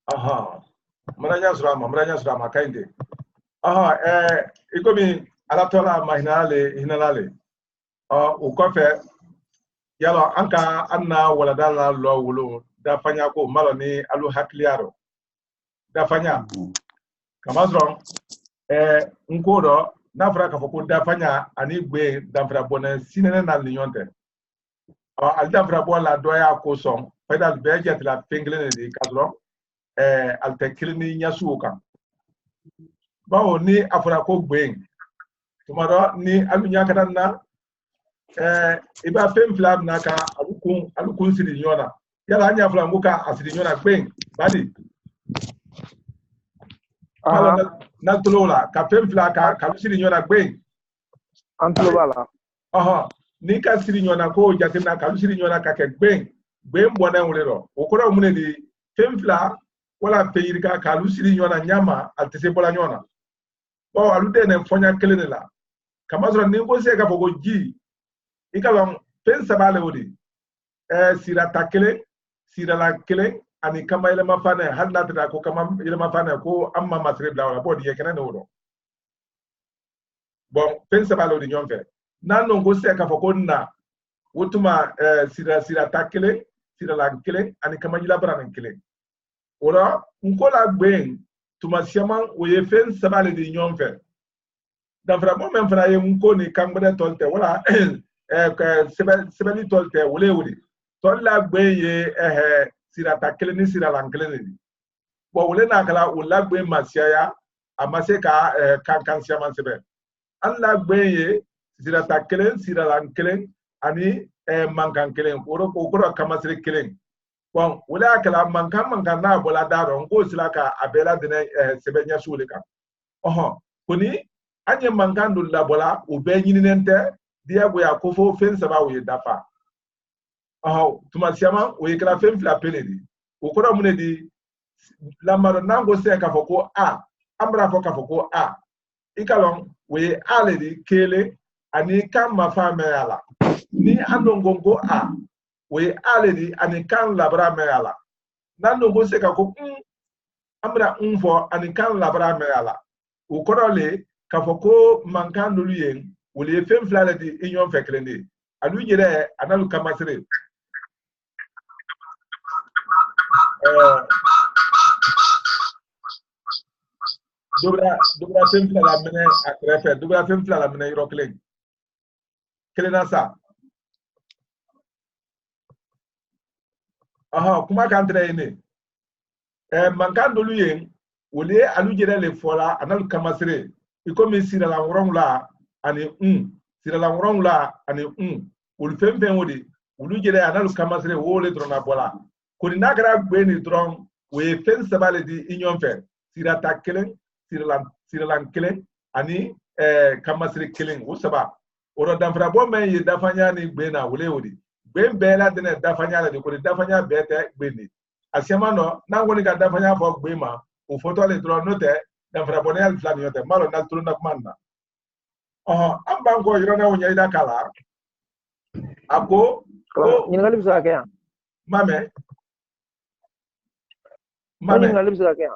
aha maranya surama kainde ikomi alatola hinalale o kofe yalo anka anna wala dala lo wulu da fanya ko malo ni alu hakliaro da fanya kamazron nkodo na fra ka foko da fanya ani gbe da fra bona sinene na linyonte al da fra bola doya ko son fayda be jet la penglene di kadro al tekilni nyasuka bawo ni afra ko gbe tumaro ni alu nyakata na iba fem flam naka alukun sidi nyona yala anya flam nguka asidi nyona gbe badi Malo na tulola ka fem flaka ka sidi nyona gbe antulobala ni ka sidi nyona ko jatina ka sidi nyona ka ke gbe mbona ngulero okora mune di fem fla wala peyirika ka sidi nyona nyama altese bola nyona bo alude ne fonya kelene la kamazro ni ko se ka fogo ji ikalon pen sabale wodi sira takele sira la kele ani kama ile mafane hadna tada ko kama ile mafane ko amma masrib la wala bodi yekena ne wodo bon pen sabale wodi nyonfe nanno ko se ka foko na wotuma sira takele sira la kele ani kama ile brana kele ora nkola gben tuma siaman oye fen sabale di nyonfe dan vraiment même fra ye nko ni kangbe tolte wala sebeli tolte wule tolla gbeye sira takele ni sira lankele ni bo wule na kala wula gbe masiaya amase ka kankan siaman sebe alla gbeye sira takele sira lankele ani mankan kelen ko kamasire kelen bon wula kala mankan na bola daro ngo sila ka abela dene sebe nya sule ka kuni anye mankan dul la bola o be nyinente dia boya ko fo fen saba wo dafa tuma siama o yekra fen fla penedi o kora munedi la maro nango se ka foko amra fo ka foko ikalon we aledi kele ani kan mafa me ala ni andongongo we aledi ani kan labra me ala nandongo se ka ko amra fo ani kan labra me ala o kora le ka foko mankan dulu yen wole fem flala di inyon fekrende alu jere analu kamasre dobra fem flala mene akrefe dobra fem flala mene yiroklen kelena sa kuma kan tre ne mankan dulu yen wole alu jere le fola analu kamasre ikomi sira la ngronla ani sira la ngronla ani ul femben wodi ulu jere analu kamasre wole drona bola koni nagara gbeni dron we fen sabale di inyon fe sira takelen sira lan kelen ani kamasre kelen usaba oro damfra bo men ye dafanya ni gbena wole wodi gben bela dene dafanya la de koni dafanya bete gbeni asiama no nangoni ka dafanya fo gbema o foto le dron note damfra bonel flani yote malo na tuluna kumanda ambango yirona wonya ida kala ako nyingali bisa kaya mame nyingali bisa kaya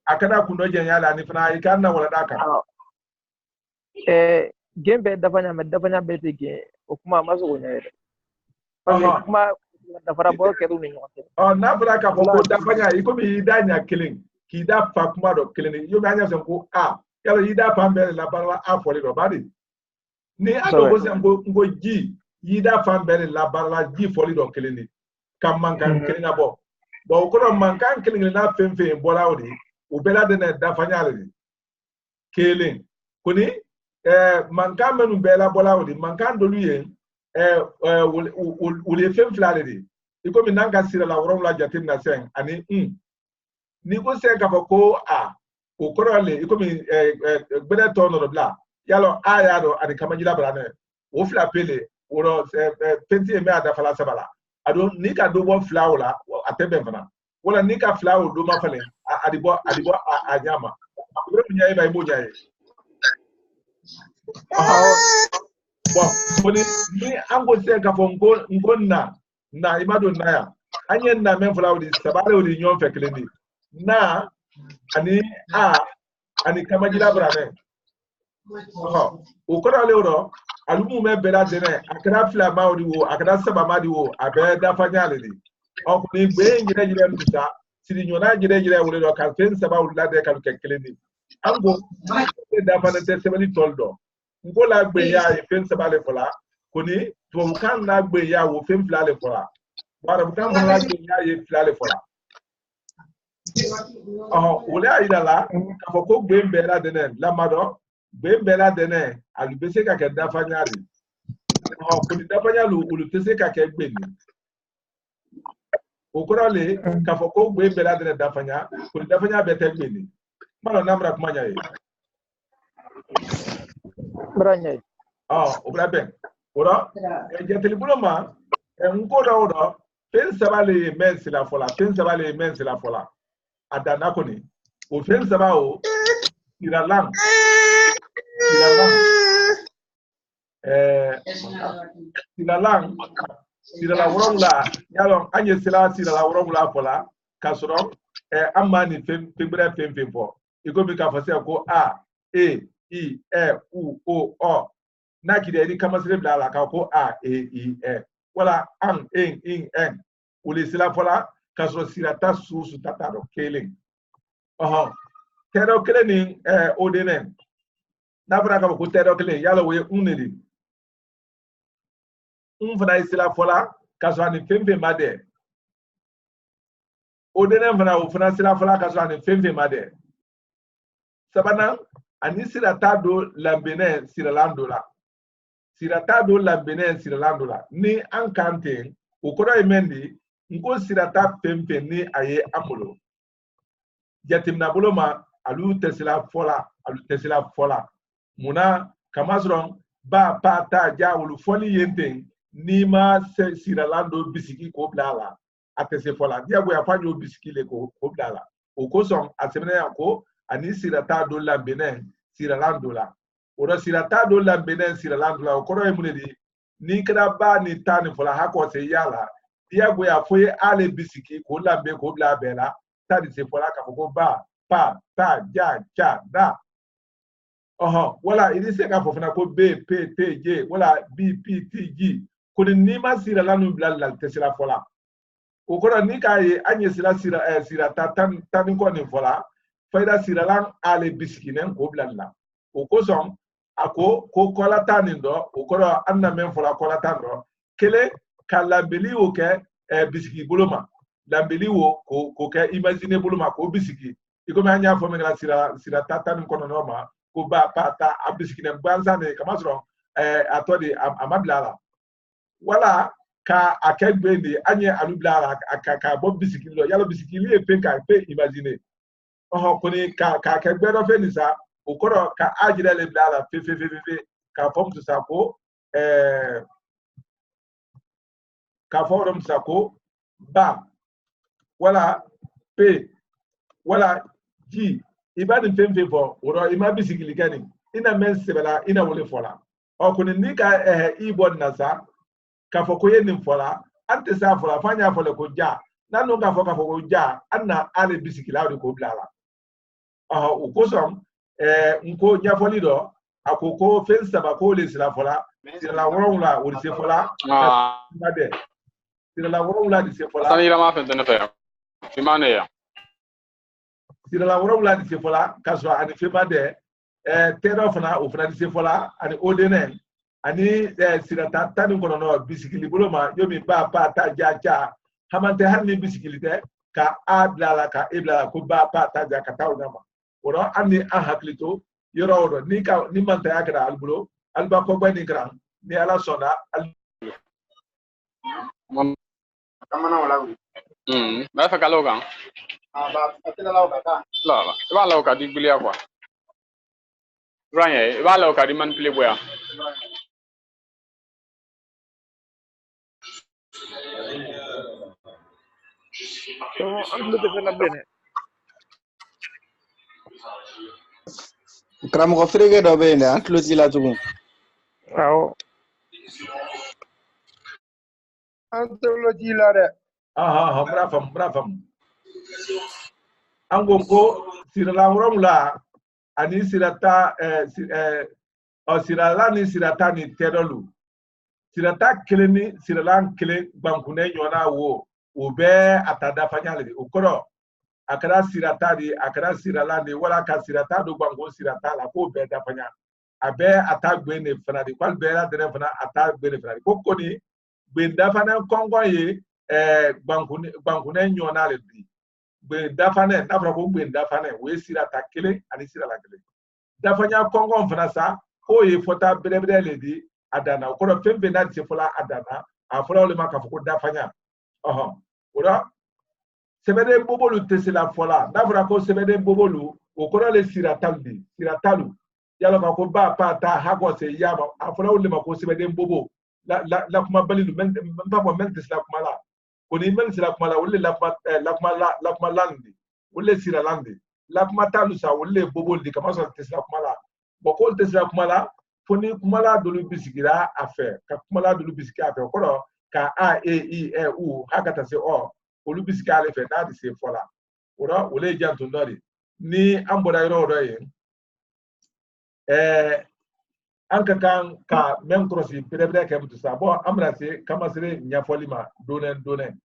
akada kundo jenyala ni fana ikanna wala daka gembe dafanya bete ge okuma maso wonya ida kuma dafara bo kedu ni nyote na fara ka foko dafanya ikomi idanya killing ki da fa kuma do killing yo anya sen ko yalo yida pambele la barla afoli do badi ni ado go sen go ji yida pambele la barla ji foli do killing kam mankan killing abo bo ko mankan killing na femfe bola odi o bela de na da fanyale killing kuni mankan menu bela bola odi mankan do luye wole fem flale di iko mi nanga sira la woron la jatim na sen ani ni ko sen ka ko okorole ikomi gbede to no bla yalo ayado ani kamajila brane o fla pele oro penti eme ada fala sabala ado nika do bo fla wala atebe fana wala nika fla o do ma fale adibo anyama bre munya e ba iboja e bon koni ni ango se ka fongo ngonna na imado naya anyen na men fula odi sabale odi nyon fe klendi na ani a ani kamajila brame o kora le oro alumu me bela dene akada fila ma odi wo akada saba ma di wo abe da fanyale di o ko ni gbe ngire ngire mdusa sidi nyona ngire ngire wole do ka fen saba wula de ka ke klendi ango da fanete sebali toldo ngola gbe ya e fen saba le fola koni to kan na gbe ya wo fen fila le fola bara bukan fana gbe ya e fila le fola wole ayida la ka fo ko gbe mbela dene la mado gbe mbela dene alubese ka ke da fanyali koni da fanyalu ulu tese ka ke gbe ni okoro le ka fo ko gbe mbela dene da fanya koni da fanya bete gbe ni malo namra kumanya ye Branya. Obra ben. Ora, jeteli buloma, nkoda odo, fen sabale men sila fola, fen sabale men sila fola. Adana koni. O fen saba o iralang. Iralang. Sila worong la, yalo anye sila worong la fola, kasoro amani fen fo. Iko mi ka fase ko a, e, i, e, u, o. Na kide ni kama sile bla la ka ko a e i e wala an in en uli sila fola kasro sila ta su tata do keling tedo kele ni odenen na fara ka ko tedo kele yalo we unedi fana sila fola kasro ni fembe made odenen fana sila fola kasro ni fembe made sabana ani sila ta do lambene sila landola sirata do lambene siralandola ni an kante o koro emendi nko sirata pempe ni aye amolo yatimna boloma alu tesla fola muna kamasron ba pata ja wulu foli yente ni ma siralando bisiki ko blala atese fola dia go afanyo bisiki le ko blala o ko son asemene yako ani sirata do lambene siralandola ora sirata do lambene siralandola o koro emunedi ni kada ba ni tani fola hako se yala dia go ya foye ale bisiki ko lambe ko bla bela tadi se fola ka ko ba pa ta ja cha da wala ini se ka fofana ko b p t j wala b p t g ko ni ma siralanu bla la tesira fola o koro ni ka ye anye sirata tan ko ni fola faida siralan ale bisiki nen ko bla la o ko son ako ko kola tanindo o koro anna men fola kola tanro kele kalambeli o ke bisiki boloma lambeli wo ko ke imagine boloma ko bisiki iko me anya fo me la sira tatan kono no ma ko ba pata abisiki ne banza ne kamasro atodi amablala wala ka akegbe ni anye alublara ka bo bisiki lo yalo bisiki li e pe imagine ko ni ka akegbe do fe ni sa okoro ka ajire le blala fe ka fom to sako ka forum sako ba wala p wala g ibadi femfe fo oro ima bisikili kani ina men sebela ina wole fola okuni ni ka ibon nasa ka fo ko yenin fola ante sa fola fanya fola ko ja nanu ka fo ko ja anna ale bisikila ko blala ukosom nko nyafoli do akoko fensa ba ko le sila fola sila worongla o se fola made sila worongla di se fola sanira ma fente ne fe imane ya sila worongla di se fola kaso ani fe made tero fana o fana di se fola ani odenen ani sila tani kono no bisikili boloma yomi ba ta ja hamante hanni bisikili te ka adla ka ebla ko ba ta ja ka tawna ma ora ani haklito yoro odo ni manta yakra albulo alba ko bani gran ni ala sona kamana wala ba fa kaloga ba atela lauka ka la ba lauka di bilia kwa ranye ba lauka di man play boya So antu te fena bene. Kram ko frege do bene antu ti la tugu Awo. Anthology la de Brafam. Angongo sirala uromla ani sirata sirala ni sirata ni terolu. Sirata keleni siralan kele bankune nyona wo obe atada fanyale ukoro akara sirata di akara sirala ni wala ka sirata do bango sirata la ko be da fanya abe atagbe ne fana di kwal be la dene fana atagbe ne fana di ko ni be da fana kongo ye bankune nyona le di be da fana da fana ko be da fana we sirata kele ani sirala kele da fanya kongo fana sa ko ye fota bere le di adana ko do fembe na ti fola adana afola le maka ko da fanya ora sebede bobolu tesela fola da fura ko sebede bobolu o ko le siratalu yalo ka ko ba pa ta hago se yaba afola le mako sebede bobo la kuma balilu men ba ko men tesela kuma la ko ni men tesela kuma la wolle la kuma landi wolle siralandi la kuma talu sa wolle bobol di kama so tesela kuma la boko tesela kuma la foni kumala dolu bisigira afe ka kumala dolu bisigira afe koro ka a e i e u hakata se o olu bisigira le fe na di se fola ora wole jantu ndori ni ambora iro ro ye anka kan ka men krosi perebre ke butu sa bo amrase kamasire nyafolima donen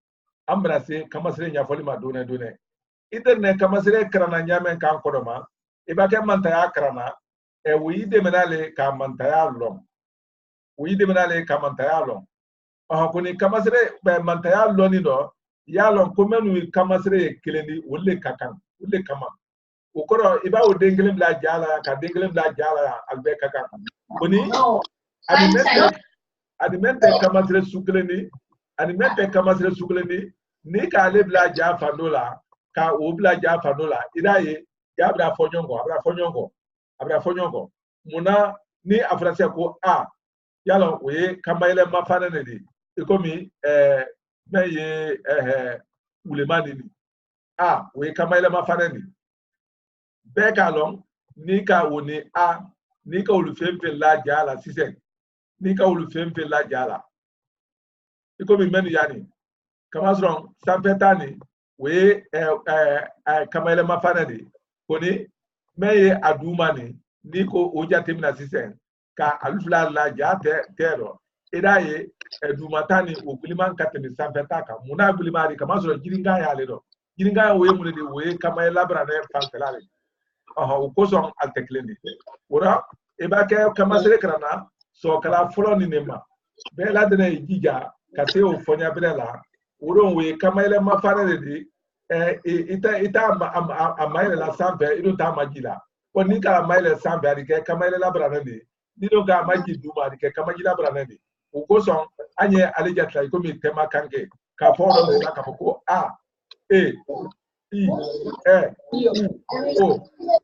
amrase kamasire nyafolima donen iderne kamasire krana nyamen kan kodoma ibake manta ya krana wuyi demenale ka mantaya long kuni kamasire be mantaya loni do ya long komenu kamasire kelendi wolle kakan wolle kama ukoro iba o dengelem la jala ka dengelem la jala albe kakan kuni adimente kamasire sukelendi ni ka le bla ja fandola ka o bla ja fandola iraye ya bra fonyongo muna ni afrase ko yalo we kamayele mafana ne di ikomi meye ulemani ni we kamayele mafana ni beka long ni ka woni ni ka ulufempe la jala sisen ni ka ulufempe la jala ikomi meni yani kamasron sampetani we kamayele mafana ni koni meye adumani niko oja temina sisen ka alufla la ja tero idaye edumatani oguliman katemi sampetaka muna gulimari kama so jiringa ya ledo jiringa we mun de we kama labra ne fanfelale ukoso altekleni ora ebake kama sere krana so kala folo ni nema be la de ne jija kase o fonya brela uron we kama ile mafane de ita amaile la sampe ido ta majila oni ka maile sambe adike kamaile labra ne ni do ga maji duma adike kamaji labra ne ukoso anye alija try ko mi tema kanke ka foro ne ka ko e i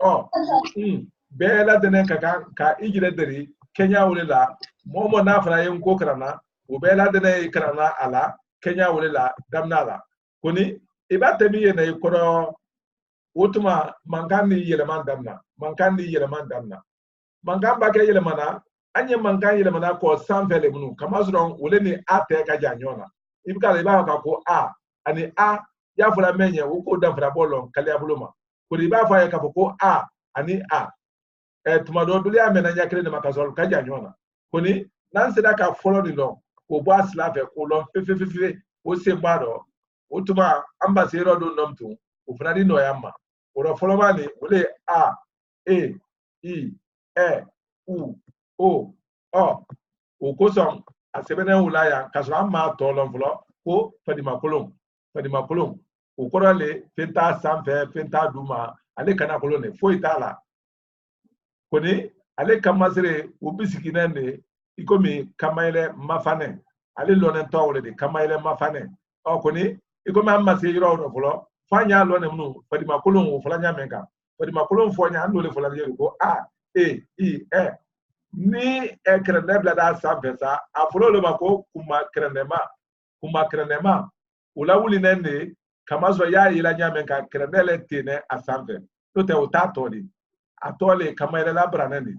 o bela dene ka ijire deri Kenya wulela momo na fara yin ko krana o bela dene krana ala Kenya wulela damnala kuni ibate mi ye na ikoro wotuma mankani yeleman damna mankan ba ke yelemana anye mankan yelemana ko sanfele munu kamazron wole ni ate ka janyona ibika le ba ka ko ani ya fura menye wo ko da fura bolon kale abuloma ko di ba fa ya ka ko ani tuma do duli amena nyakre ne makazol ka janyona ko ni nan se da ka follow ni lo ko bo asla fe ko lo fe o se gbaro wotuma ambasero do nomtu o fura di no yamma oro folomani wole e i e u o ukosom asebene ulaya kasra amma tolon flo ko fadima kolon ukorale fenta samfe fenta duma ale kana kolone foi tala koni ale kamasire ubisikine ne ikomi kamaile mafane ale lonen tawle de kamaile mafane koni ikomi amma se yiro no flo fanya lone munu fadima kolon fla nyamenga fadima kolon fonya andole fla yero ko e i e ni ekrene blada samfesa afro le mako kuma krenema ulawuli nene kamazo ya ila nyamenga krenele tene asamfe tote utatoli atole kamere la branene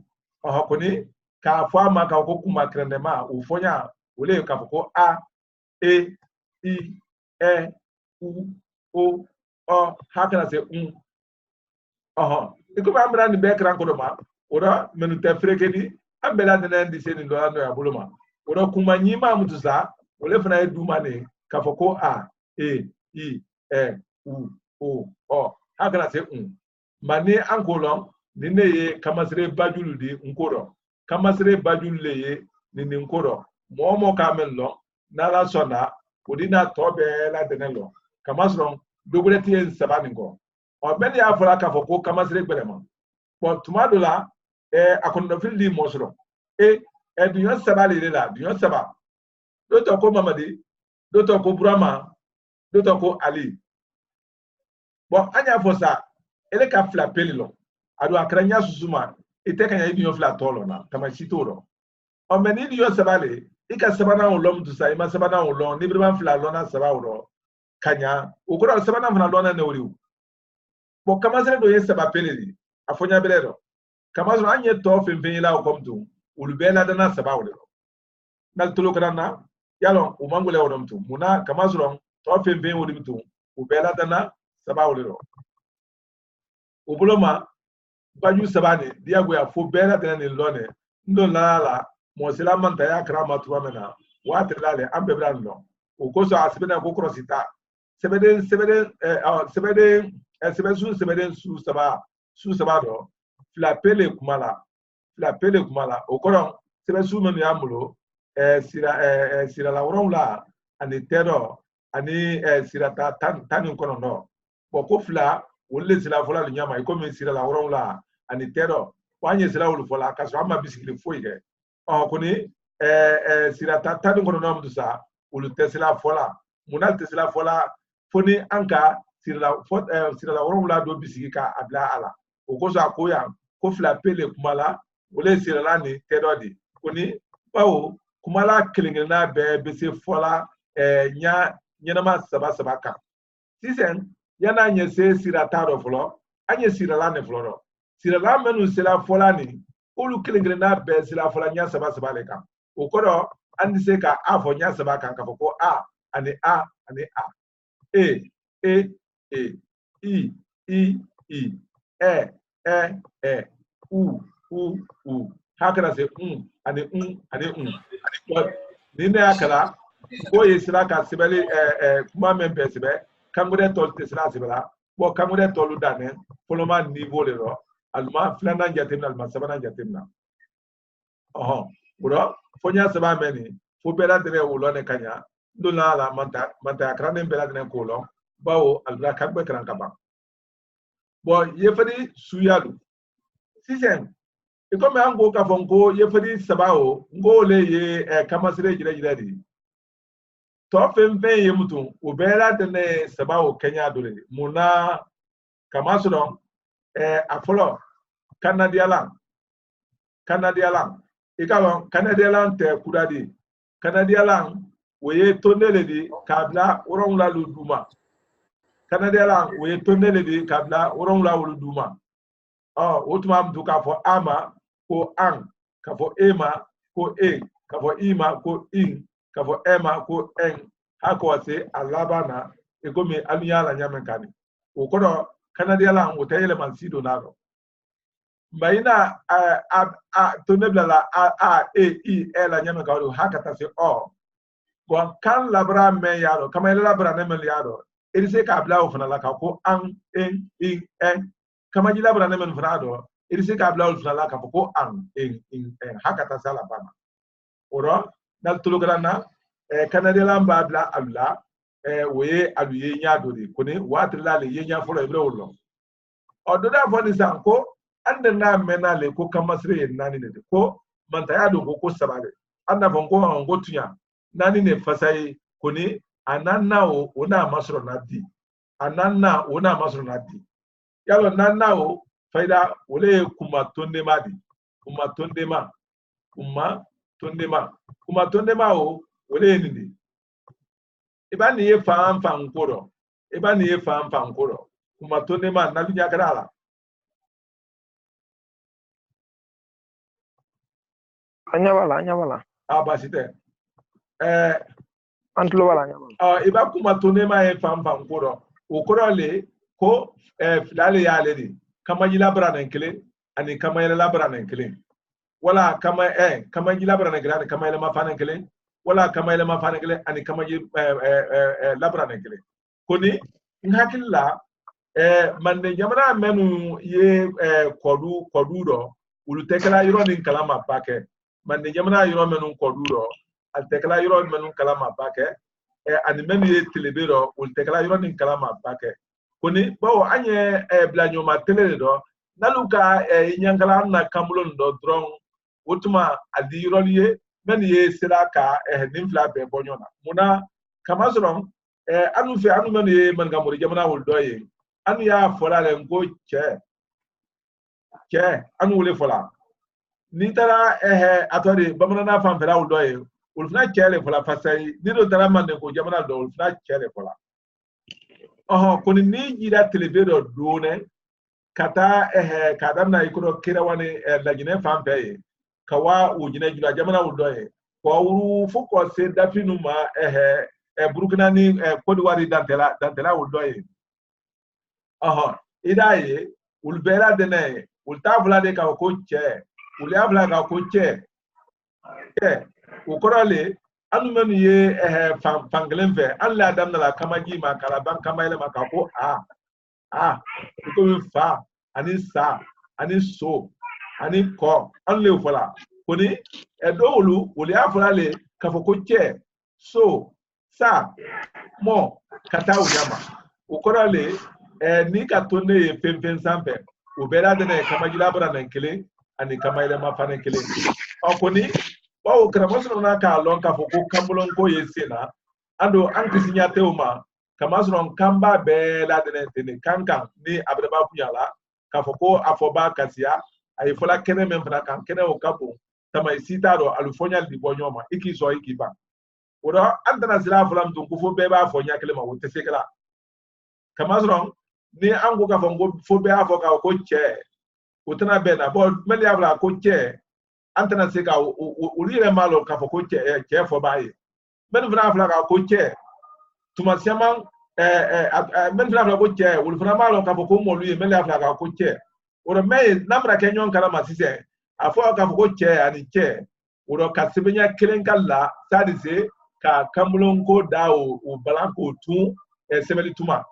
koni ka fama ka ko kuma krenema ufonya ule ka ko e i e u o o hakana se iko ba amra ni be kran ko do ma ora menu te frekedi ambela de ndi se ni do ando ya buluma ora kuma nyima mutu sa ole fana e du mane ka foko a e i e u o o hakana se mane ankolon ni ne ye kamasire bajulu di nkoro kamasire bajulu le ye ni nkoro mo ka men lo na la sona odina tobe la denelo kamasron dogureti en sabani ko o ben ya fara ka foko kamasire gbelema bon tumado la akondo fili mosro duyon sabali le la duyon saba doto ko mamadi doto ko burama doto ko ali bon anya fosa ele ka fla pelilo ado akranya susuma ite kanya idiyo fla tolo na kama chitoro o meni diyo sabale ika sabana ulom dusa ima sabana ulom ni briman fla lona sabawro kanya ukura sabana fla lona ne uriu bo kama sere do yesaba peleli afonya belero kama so anye to femfen ila okomtu ulubela dana sabawro nal tolo kana yalo umangule odomtu muna kama so to femfen odimtu ubela dana sabawro ubuloma baju sabani diago ya fo bela dana ni lone ndo la mosila manta ya krama tuamena watrale ambe brando ukoso asibena ko krosita sebeden su saba do flapele kumala okoron sebe su menu amulo sira la woronla ani tero ani sira tan kono no boko fla wolle sira fola nyama ikomi sira la woronla ani tero wanye sira wulu fola kaso ama bisikili foige kuni sira tan kono no mdusa wulu tesla fola munal tesla fola foni anka sira la woronla do bisiki ka abla ala okoso akoya ko fla pele kumala wole sira la ni tero di kuni bawo kumala kelingena be bese fola nyama saba kan sisen yana nyese sira taro folo anye sira la ne floro sira la menu sira fola ni olu kelingena be sira fola nya saba le kan okodo andi se ka afo nya saba kan ka foko a ani e i u hakana se ani ni ne akala ko yesira ka sibeli kuma men be sibe kangure tol tesira sibela bo kangure tolu dane poloma niveau le ro alma flana jatimna alma sabana jatimna bro fonya saba meni fo bela dere wolone kanya ndula la manta akrane bela dene kolo bawo albra kagbe kran kaba bo yefadi suyalu sisen ikome ango ka fonko yefadi sabao ngole ye kamasire jire di to femfe ye mutu ubela dene sabao kenya dole muna kamasuro afolo kanadialan ikalo kanadialan te kudadi kanadialan weye tonele di kabla urongla luduma kanadialan weye tonele di kabla urongla luduma utuma mtu ka fo ama ko an ka fo ema ko ka fo ima ko in ka fo ema ko en hako wase alabana egomi alunyala nyamenkani ukodo kanadialan utayele mansido naro mbaina tonebla la la nyamenka wado hakata se bon kan labra men yaro kama ile labra ne men yaro irise ka bla ofana la ka ko an en kama jila labra ne men fana do irise ka bla ofana la ka ko an en hakata sala bana oro dal tulugana kanade lamba bla abla woye aluye nyado de koni watrila le yenya folo ibre wolo ododa foni sanko ande na mena le ko kamasre nani ne ko manta yado ko sabale anda fonko ngo tunya nani ne fasai koni ananna ona masro nadi yalo nanna faida wole kuma tonde ma wole nini ibani ye fa nkoro kuma tonde ma nalunya karala anyabala basite Antlo wala nyama. Iba kuma tonema e fam koro. Ukoro le ko filale ya le kama jila brana nkele ani kama yele la brana nkele. Wala kama kama jila brana nkele ani kama yele mafana nkele. Wala kama yele mafana nkele ani kama jila la brana nkele. Koni ngakilla mande jamana menu ye kodu do ulu tekala yoro nin kalama pake mande jamana yoro menu kodu do al tekala yoro menu kalama pake ani menu ye telebero ulu tekala yoro nin kalama pake koni bawo anye blanyo ma tele do naluka nyankala na kamulon do dron wotuma adi yoro ye menu ye silaka nimfla be bonyona muna kamazron anu fe anu menu ye man gamuri jamana wul do ye anu ya fola le ngo che anu wule fola ni tara atori bamana fam fera u doye ulfna chele fola fasai ni do tara man ko jamana do ulfna chele fola ko ni jira telebedo done kata kadam na ikono kira wani lagine fam fe kawa ujine jula jamana u doye ko wuru fuko se dafinu ma burkina ni Côte d'Ivoire dantela u doye idaye ulbera dene ultavla de ka ko che uliavla ka ko che ukorale anu menu ye fanglen fe alla adam na la kamaji ma kalaban kamaile ma ka ko ko fa ani sa ani so ani ko an le fola koni edolu uliavla le ka ko che so sa mo kata unyama ukorale ni ka tonne pempen sampe ubera de ne kama jila bra nan kele ani kama ile ma fanen kele okoni waokramoso na ka lon ka foko kambulon ko yesena ando an kisinya teuma kama sonon kamba be la de ne kankan ni abraba punyala ka foko afoba kasia ay fola kene men fana kan kene o kapo tama isita do alufonyal di bonyoma iki so iki ba ora andana sila folam dun ko fo be ba fonya kele ma wote sekala kama sonon ni ango ka fongo fo be afo ka ko che utana bena bo meli abla ko che antana se ka ulire malo ka fo ko che fo baye men vra afla ka ko che tuma siaman men vra afla ko che ul vra malo ka fo ko mo lui meli afla ka ko che oro me namra kenyon kala masise afo ka fo ko che ani che oro ka sibenya kelen kala sadise ka kamulon ko dawo o balanko tu sebeli tuma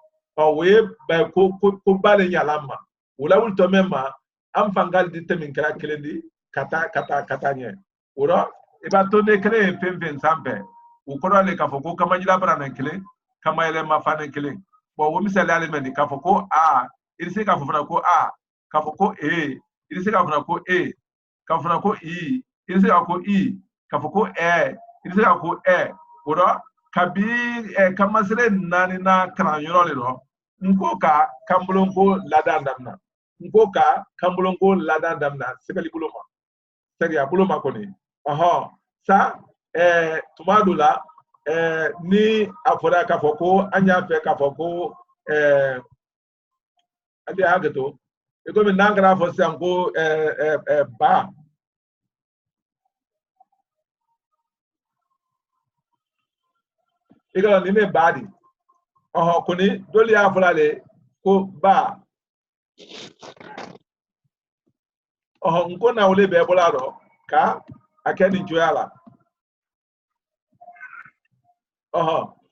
we ba ko bale nyalama wala wul to memma am fangal di temin kala kelendi kata nye ora e ba to ne kele pempen sampe u ko le ka foko kama jila brana kele kama ele ma fane kele bo wo misale ale men ka foko irse ka fofana ko ka foko irse ka fofana ko ka fofana ko irse ka ko ka foko irse ka ko ora kabi kamasre nani na kran yoro le ro nkoka kambulonko ladandamna nkoka kambulonko ladandamna sebeli buloma seria buloma koni sa tumadula ni afora ka foko anya fe ka foko ade agato ego mi nangara fo sanko ba ego ni me badi koni doli afora le ko ba nko na ole be bolaro ka akeni joyala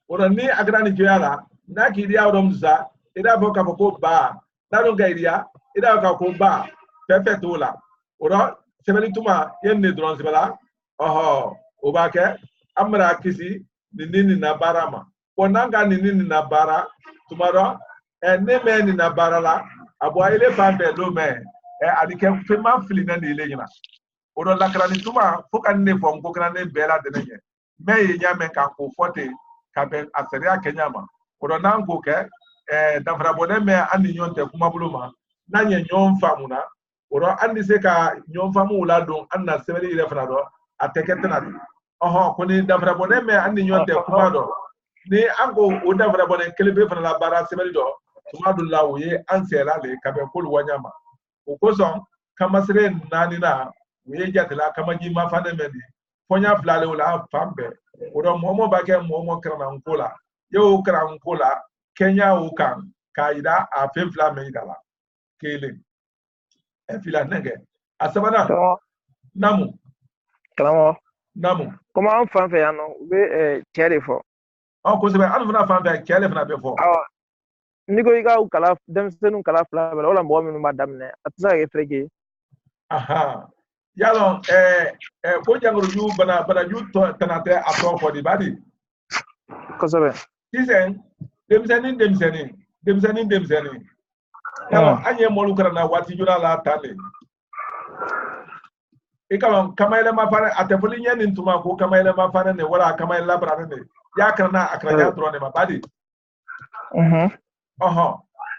ora ni agrani joyala na ki dia odom za ida bo ka ko ba na don ga idia ida ka ko ba perfect ola ora sebeli tuma yenne dron sebala o ba ke amra kisi nini na barama onanga nini na bara tumaro neme ni na bara la abo ile pambe lo me adike fema filina ni ile nyina odo la krani tuma foka ne fo ko krani bela de nenye me yenya men kan ko fote ka ben aseria kenyama odo nan ko ke dafra bone me ani nyonte kuma buluma na nye nyon famuna odo andi se ka nyon famu la don anna sebeli ile fana do ateketena ko ni dafra bone me ani nyonte kuma do ni ango o dafra bone kelebe fana la bara sebeli do tumadula uye ansela le kabe kulu wanyama ukoson kamasire nani na uye jatela kama jima fane meni fonya flale ula fambe Odo momo ba ke momo krana nkola yo kran nkola Kenya o kan kaida a fefla me dala kele e fila nenge asabana namu comment on fan fait non be tiere fo on ko sebe an fana fan fe kele fana be fo ni ko ika kala dem senu kala fla bela wala mbo mi ma damne atsa ke frege aha yalo ko jangro yu bana yu to tanate ato fo di badi ko sebe disen demseni yalo anye molu karana wati juna la tane ikawan kamaile mafane atefuli nyeni ntuma ko kamaile mafane ne wala kamaile labrane ne ya karana akranya drone ma badi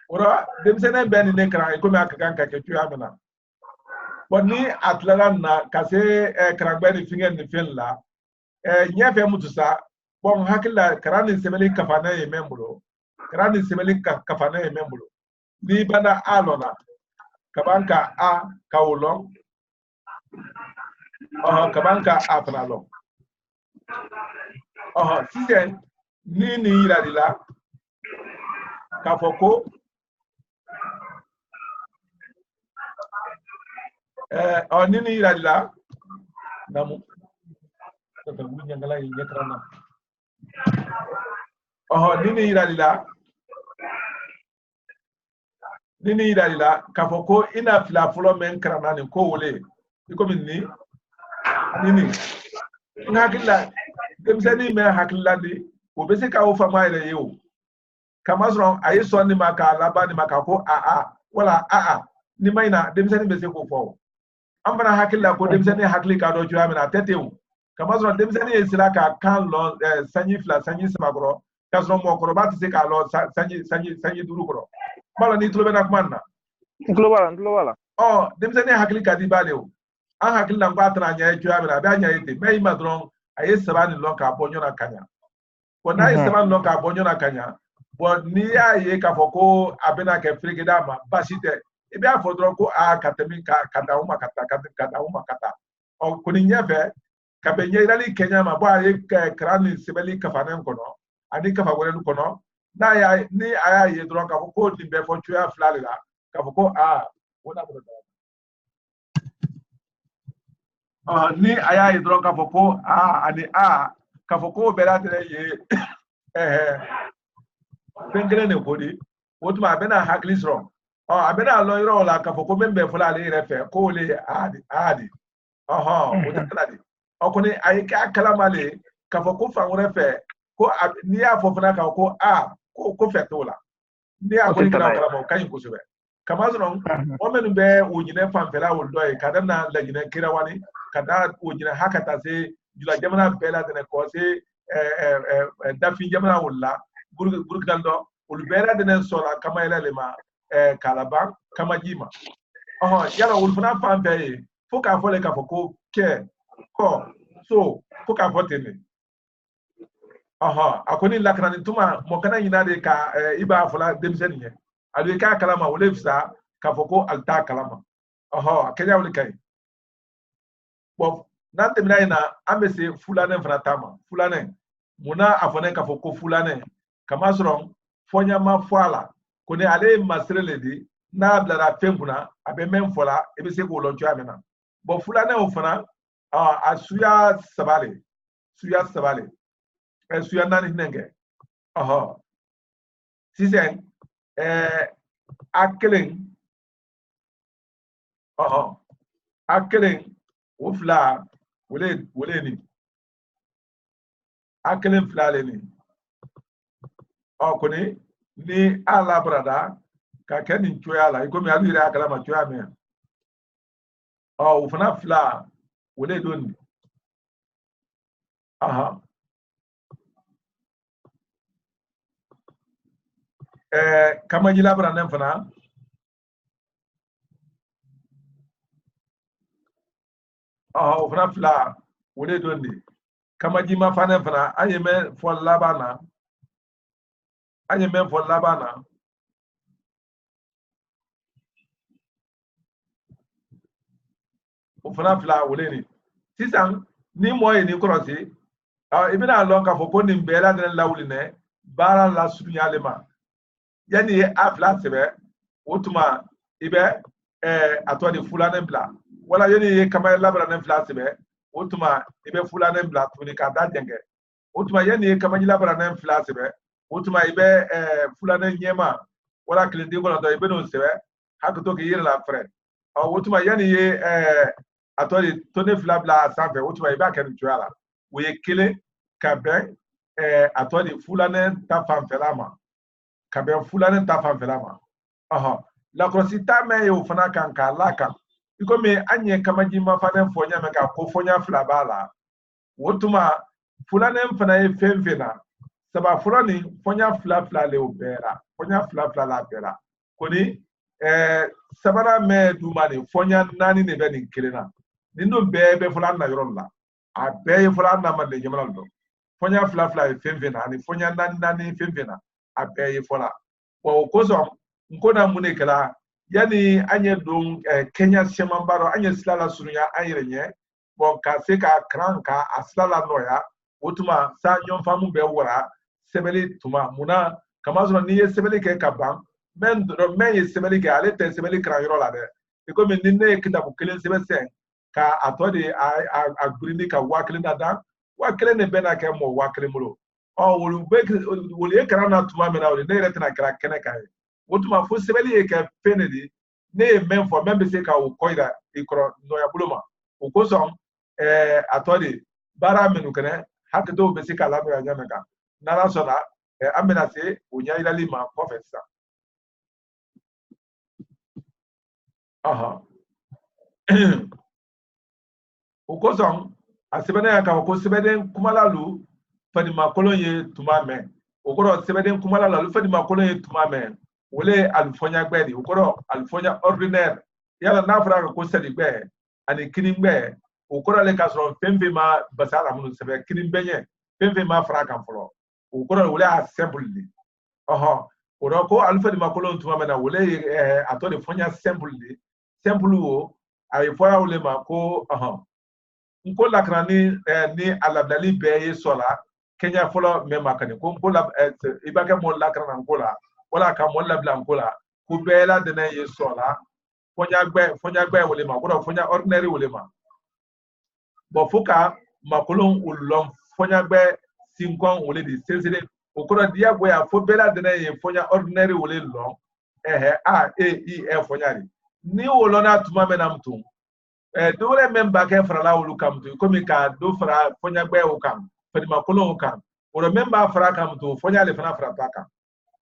ora demsene ben ne kran ko me akakan ka ke tuya mena bonni atlara na kase krangbeni fingen ni fella nyefe mutusa bon hakilla karani semeli kafana e membro karani semeli kafana e membro ni bana alona kabanka a kaulon kabanka a fanalo sise ni iradila kafoko nini iradila namu tata wunyangala yekrana nini iradila kafoko ina fila fulo men krana ni ko wole iko minni nini ngakilla demseni me hakillandi o be se ka o fama ile yo kamazron ayiso ni maka laba ni maka ko wala ni maina demseni be se ko fo amfana hakilla ko demseni hakli ka do juwa mena tetewu kamazron demseni esila ka kan lo sanyi fla sanyi semagro kasro mo ko ba se ka lo sanyi duru ko bala ni tulo bena kumanna globala demseni hakli ka di baleo an hakilla ngwa tana nya juwa mena ba nya yete mai madron ayesabani lo ka bonyo na kanya ko na ayesabani lo ka bonyo na kanya but ni ya ye ka foko abena ke frige dama basite e bi afodro ko katemi kadauma kata o kuni nyefe ka benye irali Kenya ma ba ye krani sebeli kafanen kono ani kafa golen kono na ya ni aya ye dron ka foko ni be fo chuya flalila ka foko wona bro ni aya ye dron ka foko ani ka foko beratere ye pengele ne kodi wotuma abena haklis wrong abena lo iro la ka foko membe fula le refe ko le adi wotakala di okoni ayika kalamale ka foko fa refe ko ni ya fofuna ka ko ko fetola ni ya ko ni kala kalama kan ko sebe kamazron o menu be wonyine famfela woldo e kadana la gine kirawani kada wonyine hakata se jula jamana bela de ko se dafi jamana wala burgando ulbera denen sola kama ile ma kalaban kama jima yala ulfuna fambe fo ka fole ka foko ke ko so fo ka fotene akoni lakrani tuma mo kana yina de ka iba fola demseniye alwe ka kalama wolefsa ka foko alta kalama kenya wole kai bo nante mina ina ambese fulane fana tama fulane muna afone ka foko fulane kama soron fonyama foala kone ale masrele di na blara fembuna abe men fola ebe se ko loncho amena bo fulane o fana asuya sabale suya nani nenge sisen akelen ufla wole ni akelen flale ni kone ni ala brada ka kenin choya la ikomi alu ire akala ma choya me ufana fla wole doni kama jila brada fana ufana fla wole doni kama jima fana fana ayeme fo labana ufana fla wole ni sisan ni moye ni krosi ibina lon ka fo ko nin bela den lawline bara la sunyalema yani afla sebe wotuma ibe atodi fulane bla wala yani kama labra nen fla sebe wotuma ibe fulane bla tuni ka da jenge wotuma yani kama labra nen fla sebe wotuma ibe fulane nyema wala klindi ko do ibe no sebe hakuto ki yira la frère wotuma yani atodi tone fla bla sanfe wotuma ibe akan tuala we kele kabe atodi fulane ta fanfelama kabe fulane ta fanfelama la krosita me yo fana kan ka laka iko me anye kamaji mafane fonya me ka ko fonya fla bala wotuma fulane fana e femfena saba fulani fonya fla le obera fonya fla la bera koni sabara me dumani fonya nani ne be ni kelena nindo bebe fulani na yorolla a be fulani na mande jamal do fonya fla e femfena ni fonya nani femfena a be fola ko koso nkona mune kala yani anye don Kenya semambaro anye silala sunuya ayirenye bon ka se ka kranka aslala noya wotuma sa nyon famu be wora sebeli tuma muna kama zo ni sebeli ke kaban men do men ye sebeli ke ale te sebeli kran yoro la de e ko men ne kitabu kelen sebe sen ka atodi a grindi ka wakle dada wakle ne bena ke mo wakle mulo wolu be wolu e karana tuma mena wolu ne retena kra kene kai wotuma fo sebeli e ke penedi ne men fo men be se ka o koida ikro no ya buluma o ko so atodi bara menu kene hakto do be se ka la no ya nyameka nara sona amena se o nya ila lima professeur o ko so asebene ya ka ko sebeden kumalalu fadi makolon ye tuma me o ko sebeden kumalalu fadi makolon ye tuma me wole alfonya gbedi ukoro alfonya ordinaire yala na fara ko sedi gbe ani kini gbe ukoro le kasro fembe ma basala munu sebe kini benye fembe ma fara kan folo ukoro wole a simple li oro ko alfa di makolo ntuma mena wole ato de fonya simple li simple wo ay foya wole ma ko nko lakrani ni alabdali be sola Kenya folo me makani ko la ibake mo lakrana nkola wala ka mo labla nkola ku bela de na yesola fonya gbe wole ma ko fonya ordinary wole ma bo fuka makolon ulom fonya gbe sinkon wole di sensede okoro dia gwe ya fo bela de na ye fonya ordinary wole lo a e i fonya ri ni wolo na tuma me na mtu do le memba ke frala wolu kam to komi ka do fra fonya gbe o kam fadi makolon o kam o memba fra kam to fonya le fana fra taka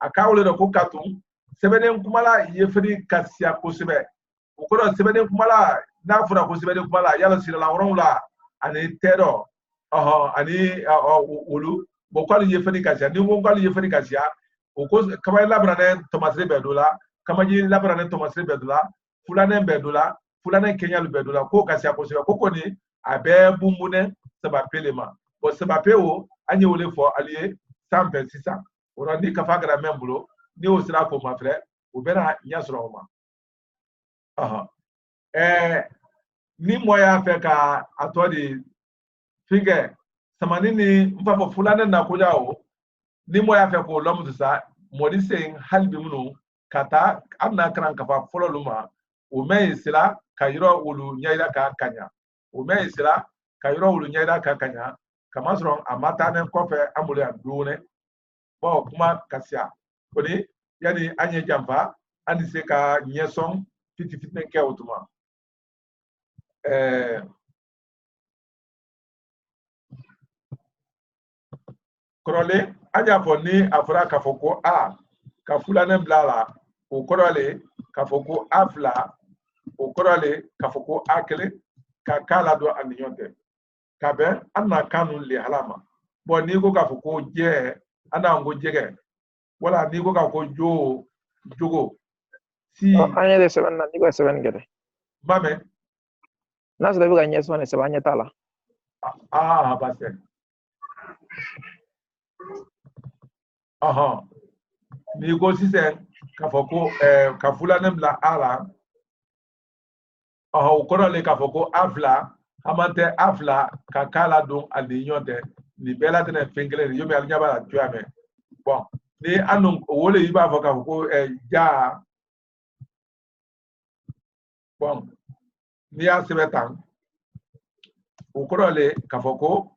akawole do ko katum sebeden kumala yefri kasia ko sebe ukoro sebeden kumala na fura ko sebeden kumala yalo sira la woronla ani tero ani wolu bo kwali yefri kasia ni mo kwali yefri kasia uko kama labra ne tomasre bedola kama ji labra ne tomasre bedola fulane bedola fulane Kenya bedola ko kasia ko sebe ko ni abe bumbune seba pelema bo seba peo anye wole fo allié 126 ora ni ka fagra membulo ni o sira ko ma frère o bera nyasro ma ni moya fe ka atodi finge samani ni mfafo fulana na koja o ni moya fe ko lomu sa modi sen halbi munu kata amna kran ka fa folo luma o me sila kayiro wulu nyaida ka kanya o me sila kayiro wulu nyaida ka kanya kamasro amata ne kofe amule andune bo kuma kasia koni yani anye jamfa andi se ka nyeson fitne ke otuma korole anya fo ni afra kafoko ka fulane blala o korole kafoko afla o korole kafoko akele ka kala do aniyonte kabe anna kanu li halama bo ni ko kafoko je ana ngo jege wala ni ko ka ko jogo si anya de seven na ni ko seven gede mame na so de ga nya so na seven nya tala base ni ko si sen ka foko ka fulane bla ala o korole ka foko afla amante afla ka kala don aliyonte ni bela tene fengele yo me alnya bala tuya me bon ni anu wole yiba foka ko ja bon ni ya sebetan ukorole kafoko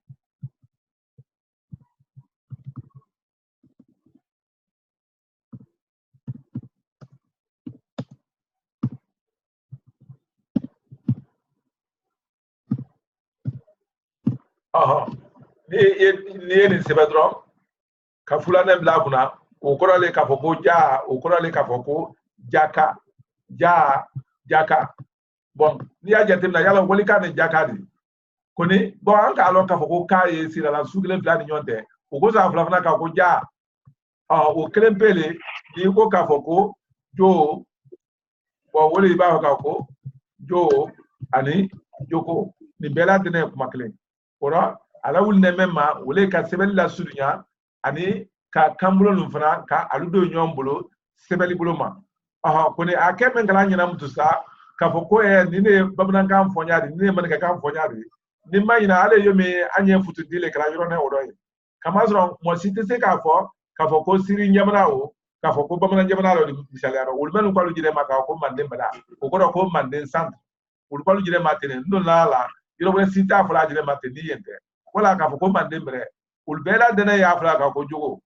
ni sebedro kafula ne bla kuna ukorole kafoko ja ukorole kafoko jaka jaka bon ni ya jatem na yala woli ka ne jaka di koni bon an ka alo kafoko ka ye sira la sugile bla ni nyonte ugo za fla fna ka ko ja o krempele ni ko kafoko jo bon woli ba ka ko jo ani joko ni bela tene kuma klen ora ala wul ne memma wole ka sebel la sudunya ani ka kambulo nufana ka aludo nyombolo sebeli buloma koni akeme ngala nyina mutusa kafoko ni ne babna kan fonyadi ni ne man ka kan fonyadi ni mayina ale yomi anye futu dile kala yoro ne odoy kamazro mo site se kafoko siri nyamna o kafoko babna nyamna lo misalaro wulmenu ko lu jire maka ko mande bala ko mande sant wul ko lu jire matene no lala yoro wona site afla jire matene yente wala kafoko mande bre wul bela dene ya afla ka ko jogo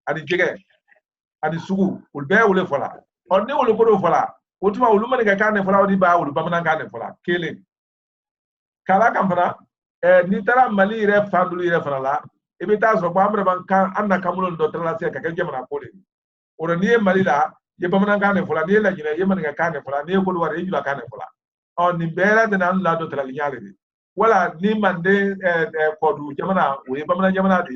ani jege ani sugu wul be wule fola onni wul ko do fola wotuma wul man ga kan fola wodi ba wul babna kan fola kele kala kamfana ni tara mali re fandulu re fana la ibita so ba amre ban kan anna kamulon do tala se ka ke jamana pole oro ni mali la ye bamana kan fola ni la jina ye man ga kan fola ni ko wara ye jula kan fola on ni bela de nan la do tala nyale de wala ni mande ko du jamana wo ye bamana jamana de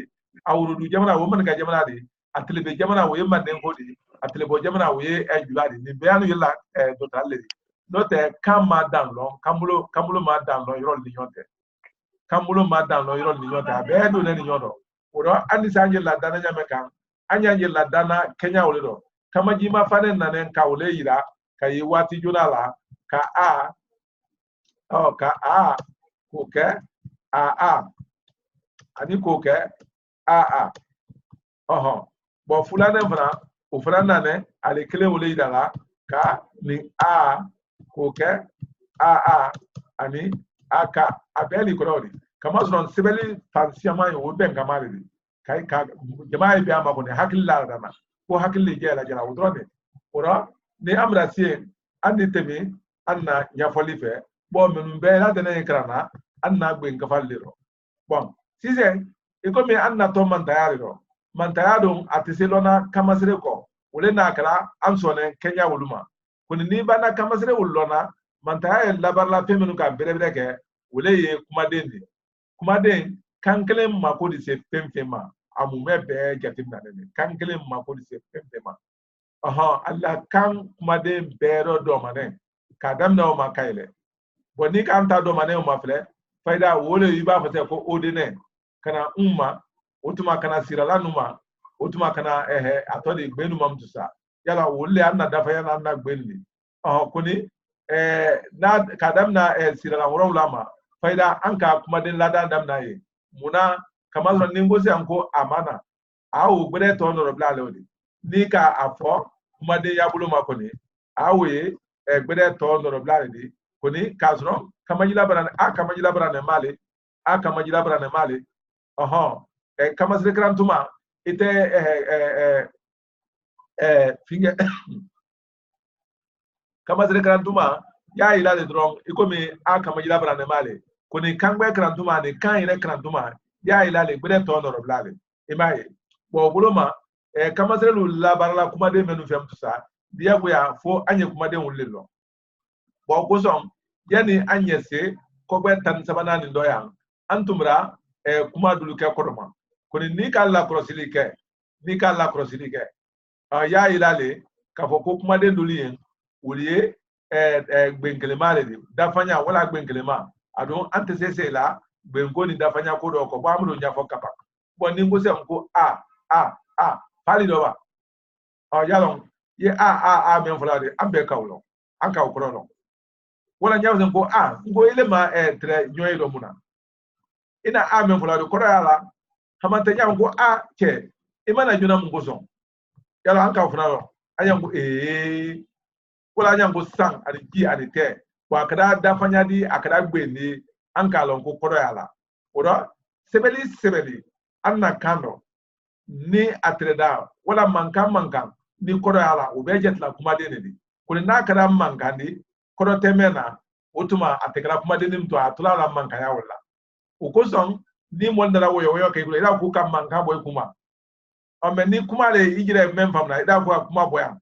awru du jamana wo man ga jamana de atele be jamana wo ye mande ko de atele bo jamana wo ye jula de ni be anu yella do tala de note kama danlo kambulo ma danlo yoro ni nyonte kambulo ma danlo yoro ni nyonte abedo ne ni nyodo oro andi sanje la dana nyame kan anya nyi la dana kenya woledo kama jima fanen nanen ka wole yira ka yi wati junala ka a ko ke ani ko ke bo fulane fana o fulana ne ale kele wole yira ka ni koke ani aka abeli korodi kama zon sebeli fansiama yo ben kamari kai ka jama'a bi ama ko ne hakilla dama ko hakille je la jara wudrone ora ne amra sie andi temi anna nyafoli fe bo menum be la dene krana anna gben kafalliro bon size iko me anna to man tayaro man tayado atiselona kama sire ko wole na kala ansone kenya wuluma kuni ni bana kamasire wulona mantaya labarla femenu ka berebere ke wole ye kumaden kankele makodi se femfema amume be jatimna ne kankele makodi se femfema Allah kan kumaden bero do mane kadam na o makaile boni kan ta do mane o mafle faida wole yiba fate ko odene kana umma otuma kana sirala numa otuma kana atodi gbenu mamtusa yala wolle anna dafa yana anna gbenni kuni na kadam na sirala woro lama faida anka kuma din lada dam na ye muna kamar ningo se anko amana awu gbere to no bla lodi ni ka afọ kuma din yabulo makoni awe gbere to no bla lodi kuni kasro kamajila barane male kamajila barane male kamasre krantuma ite finge kama zile krantuma ya ila de drong ikomi kama jila brane male kuni kangbe krantuma ni kan ile krantuma ya ila le gbede to no roblale imaye bo buloma kama zile lu la barala kuma de menu fem tusa dia boya fo anye kuma de wulilo bo kosom yani anye se ko gbe tan sabana ni doyan antumra kuma dulu ke kodoma kuni ni kala krosilike ya ila le ka fo ko kuma de dulien wuliye gbenkelema le dafanya wala gbenkelema adon antesese la gbenko ni dafanya ko do ko ba mu do nyafo kapa bo ni ngo se ko pali do ba yalon ye men fulade ambe kawlo an kaw ko no wala nyaw sen ko ngo ile ma tre nyoy do muna ina amen fula do kora yala hamanta nyango a ke imana juna mungoso yala anka funa ro anyango wala nyango sang ani ji ani te kwa kada dafanya di akada gbeni anka lon ko kora yala ora sebeli anna kando ni atreda wala mankan ni kora yala ubejet la kuma de ne kuni na kada mankandi koro temena utuma atekala kuma de nim to atula la mankan ya wala ukoson ni mondara woyo ke kula ila ku kam mankan boy kuma o men ni kuma le ijire memfam na ida ku kuma boya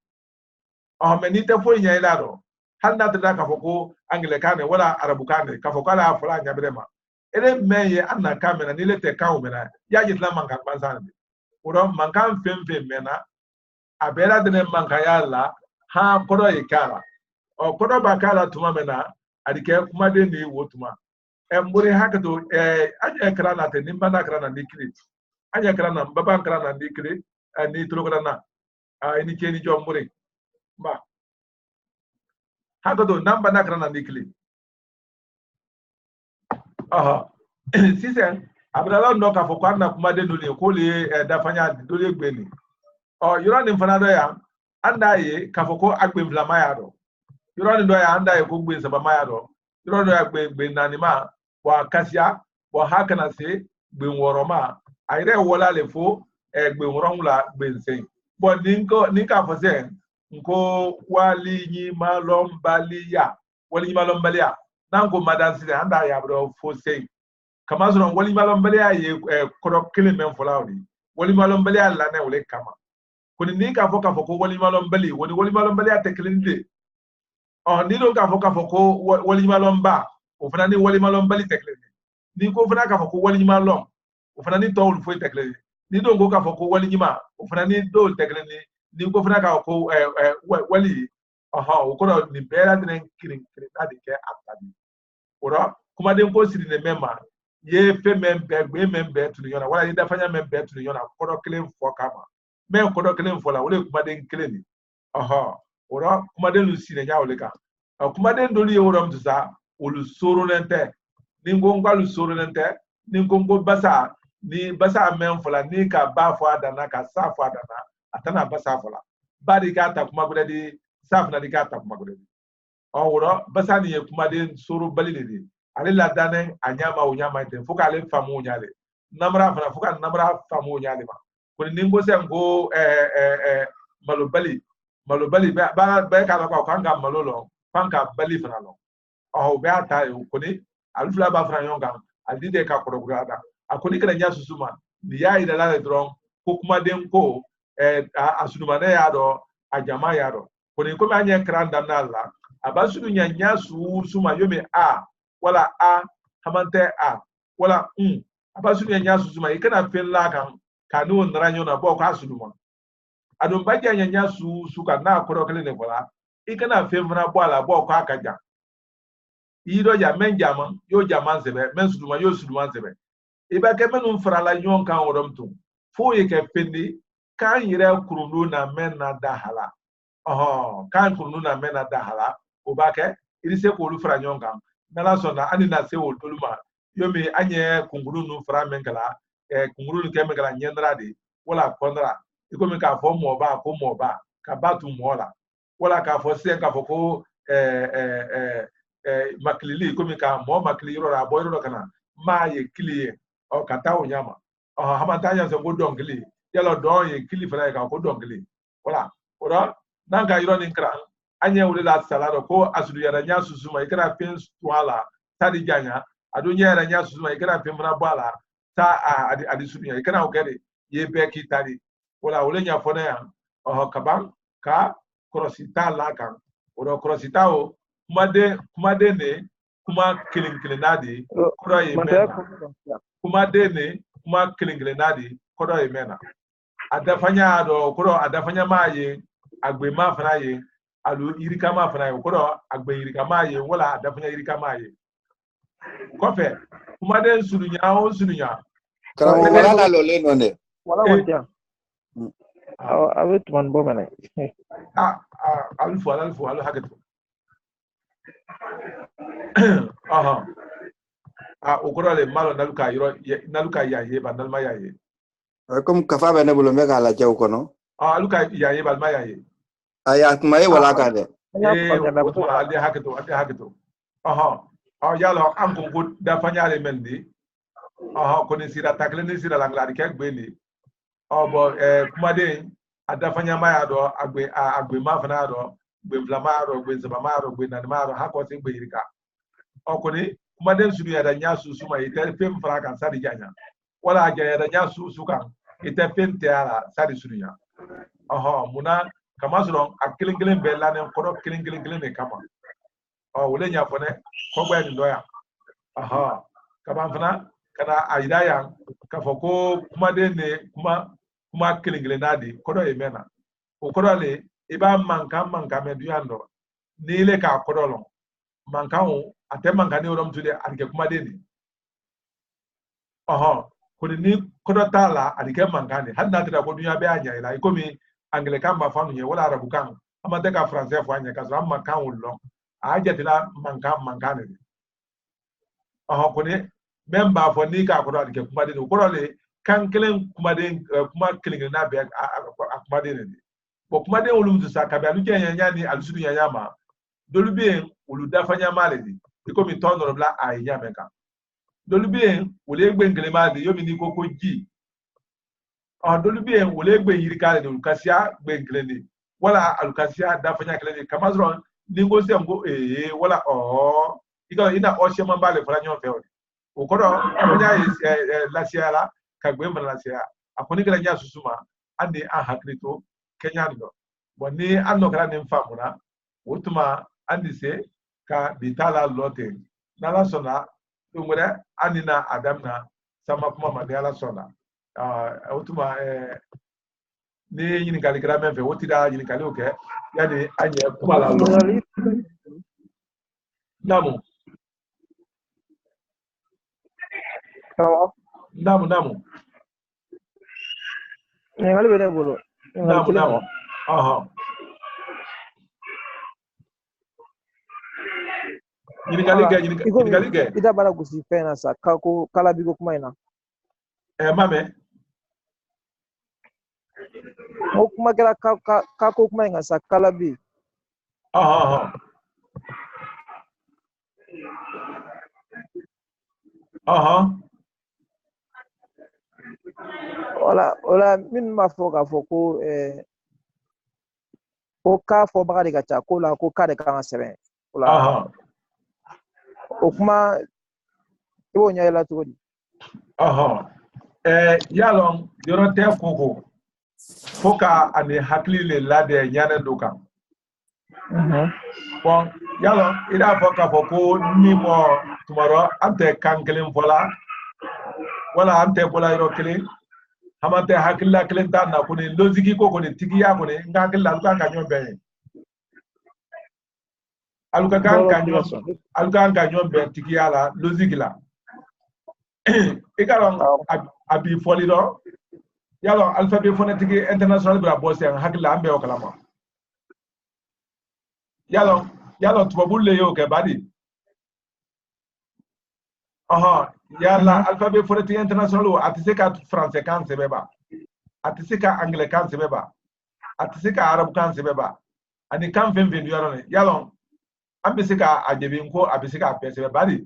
o men ni te fo nya ila do handa te da ka foko anglikane wala arabukane ka foko ala afula nya brema ele meye anna kamera ni le te kawo mena ya jitla mankan bansan uro mankan fem mena abela de mankan ya la ha kodo ikala o kodo bakala tuma mena adike kuma de ni wotuma mburi hakato anya krana te nimbana krana nikri anya krana baba krana nikri ni trograna ini keni jo mburi ba hakato namba na krana nikli aha sisen abrala ndo ka foko na kuma de dole ko le dafanya dole gbeni o yoro ni fana do ya anda ye ka foko agbe mflama ya do yoro ni do ya anda ye ko gbe sabama ya do yoro do ya gbe nani ma wa kasia wa hakana se gbe woroma ayre wola le fo gbe woromla gbe nsen bo ninka fo se nko wali ni malombalia nango madansi anda ya bro fo se kama zo wali malombalia ye kodo kele men fo lawdi wali malombalia la ne wole kama kuni ninka fo ka fo ko wali malombali wali malombalia teklinde o ni do ka fo ko wali malomba o fana ni wali malombali teklinde ni ko fana ka fo ko wali malom o fana ni tawul fo teklinde ni do go ka fo ko wali nyima o fana ni do teklinde ni ko fana ka ko wali o ko ni bela den kirin na de ke atadi ora kuma den ko siri ne mema ye fe membe tu yona wala ni da fanya membe tu yona ko do kelen fo kama men ko do kelen fo la wala kuma den kelen ni ora kuma den lu sire nya wala ka kuma den do li worom tu sa olu soro lente ningo ngwalu soro lente ningo ngo basa ni basa men fo la ni ka ba fo adana ka sa fo adana atana basa fo la bari ka ta kuma gode di saf na di ka ta kuma gode di ora basa ni kuma den soro balile di ale la danen anyama o nyama ite fo ka le famu nyale namra fana fo ka namra famu nyale ma ko ningo se ngo malobali ba ka ka kanga malolo kanga bali fana lo be ata ko ni alfla ba fana yonga aldide ka korograda akoni kana nya susuma ni ya ida la dron ko kuma den ko asuduma ne ya do ajama ya do ko ni ko anya kranda nalla abasudu nya suma yome wala hamante wala abasudu nya susuma ikana fella kan kanu nranyo na bo ka asuduma adum baja nya suka na korokele ne bola ikana femra bola bo ka akaja ido ya menjama yo jaman sebe men suduma yo suduma sebe iba ke menum frala nyon kan wodomtu fo ye ke pendi kan yire kurunu na men na dahala kan kurunu na men na dahala obake irise ko lu fra nyon kan nala sona ani na se woluma yo mi anye kunguru nu fra men kala kunguru nu ke men kala nyendradi wala kondra iko mi ka fo mo ba ko mo ba ka batu mo la wala ka fo se ka fo ko makilili iko mi ka mo makili ro ra boy ro kana ma ye kiliye o kata o nyama hamanta nya so go dongli yelo don ye kili fra ka ko dongli wala ora nanga iro ni kra anye wule la salado ko asudu ya nya susuma ikra pin twala tadi janya adu nya nya susuma ikra pin mna bala ta adi sudu ya ikra o kede ye be ki tadi wala wule nya fona ya kabam ka krosita la kan ora krosita o kuma de ne kuma kilinkilinadi kodo ye mena kuma de ne kuma kilinkilinadi kodo ye mena adafanya do kodo adafanya maye agbe ma fana ye alu irika ma fana ye kodo agbe irika ma ye wala adafanya irika ma ye kofe kuma de sudunya Kara wala na lo le no ne wala wontia awet man bo mena alfu hagetu a okorale malo naluka yoro naluka yaye ba nalma yaye comme kafa bene bulo me ka la jaw kono aluka yaye ba nalma yaye aya kuma wala ka de otuma ade haketo aha yalo an ko da fanyale meldi ko ni sira takle ni sira langla ke gbeni bo kuma de ada fanyama ya do agbe ma fana do gbe flama do gbe zaba ma do gbe nan ma do ha ko sin gbe yirika ko ni kuma den sunu ya da nya susu ma ite fem fra kan sadi janya wala ya da nya susu kan ite fem te ala sadi sunu ya muna kama suron akilin be la ne ko kilin ne kama wole nya fone ko gba ni doya kama fana kana aidaya ka foko kuma den ne kuma kilin na di ko do emena o ko do le iba manka me duyando ni le ka ko do lo manka o ate manka ni orom tude adike kuma den ni ko ni ko do tala adike manka ni hadna tira ko dunya be anya ila ikomi Anglican ma fanu ye wala arabu kan amade ka français fo anya ka so amma kan ullo ajatila manka ne ko ni memba fo ni ka ko do adike kuma den ko do le kan kelen kuma kelen na be kuma den ne bo kuma den ulum zu saka be alu nya ni alusudu nya ma dolu be ulu dafanya male di ikomi tono bla aya meka dolu be ule gbe ngele ma di yomi ni koko ji dolu be ule gbe yiri kale de lukasia gbe ngele ni wala alukasia dafanya kele ni kamazro ni ngo se ngo wala ina o shema mbale fala nyon fe o ko do nya la siala ka gbe mbala la sia akoni kala nya susuma andi hakrito kenya ndo bonni anno kala nim famuna wotuma andi se ka bitala lote nala sona umure anina adamna sama kuma madala sona wotuma ni yin kali kala menfe wotida yin kali oke yani anye kuma la lo namu ngali bene bolo namu Yini kali ita bala gusi pena sa kako kala bigo kuma ina mame o kuma kala kako kuma ina sa kala bi wala min ma fo ka fo ko ko ka fo baga de ka cha ko la ko ka de kan sebe wala o kuma ibo nya la to di yalon yoro te koko foka ani haklile lade nyane doka bon yalon ida foka foko ni mo tumaro ante kankelen fola wala ante bola yoro kelen hamante hakilla kelen tan na kuni loziki ko kuni tigiya kuni ngakilla aluka kanyo be aluka kanyo be tigiya la loziki la ikalon abi folido yalo alphabet phonetic international bra boss en hakilla ambe o kalama yalo tubabulle yo ke badi yala alphabet phonetic international atiseka français kan sebeba atiseka anglais kan sebeba atiseka arab kan sebeba ani kan femfen yalo ne yalo ambiseka ajebi nko abiseka apese badi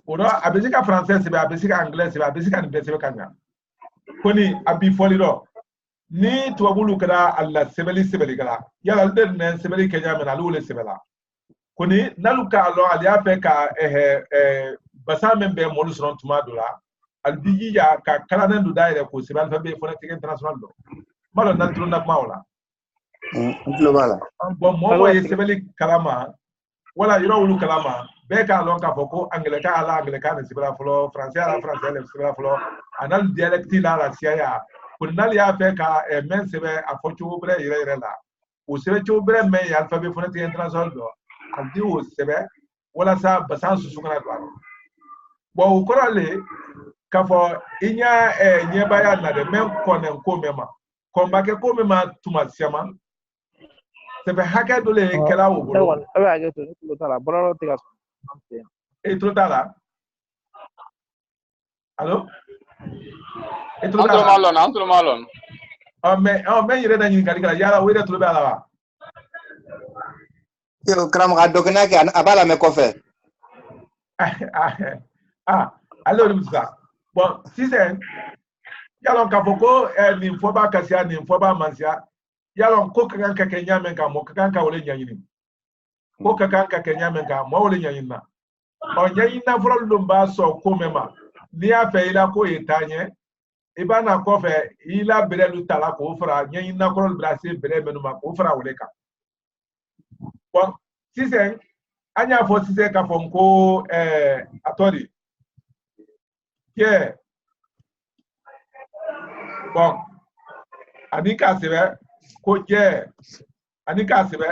ora abiseka français sebeba abiseka anglais sebeba abiseka ni pese kanga koni abi folido ni tubabulu kada alla sebeli kala yala den ne sebeli kenya men alule sebela koni naluka lo alia pe ka basa membe molu soron tuma dola albiji ya ka kala nan du daire ko sebal fa be phonetic international do malo nan tru na mawla global bon mo ye sebeli kalama wala yoro wulu kalama be ka lon ka foko anglais ala anglais ka ne sebela flo français ala français le sebela flo anal dialecti la siaya kunal ya fe ka men sebe afochu bre ire la o sebe chu bre men ya alphabet phonetic international do andi o sebe wala sa basan susu kana do bo ukorale ka fo inya nye baya na de men konen ko mema ko mbake ko mema tuma siama c'est hakɛ dɔ le kɛla o bolo e b'a kɛ to ni tulo t'a la bɔlɔlɔ tɛ ka sɔn e tulo t'a la allo e tulo an tulo ma lɔn an tulo ma lɔn mais yɛrɛ na ɲininkali kɛla yala o yɛrɛ tulo bɛ a la wa yo karamɔgɔ dɔ kɛnɛ kɛ a b'a lamɛn kɔfɛ ale olu bɛ sa bon sisan yalɔ k'a fɔ ko nin fɔ b'a kasiya nin fɔ b'a mansiya yalɔ ko ka kan ka kɛ ɲamɛ kan mɔ ka kan ka wale ɲɛɲini ko ka kan ka kɛ ɲamɛ kan mɔ wale ɲɛɲini na ɲɛɲini na fɔlɔ dun b'a sɔn ko mɛn ma n'i y'a fɛ i la ko ye taa ɲɛ i b'a na kɔfɛ i la bɛrɛ lu ta la k'o fara ɲɛɲini na fɔlɔ bɛna se bɛrɛ minnu ma k'o fara wale kan bon sisan an y'a fɔ sisan k'a fɔ ko a tɔ de kɛ bon ani k'a sɛbɛ ko jɛ ani k'a sɛbɛ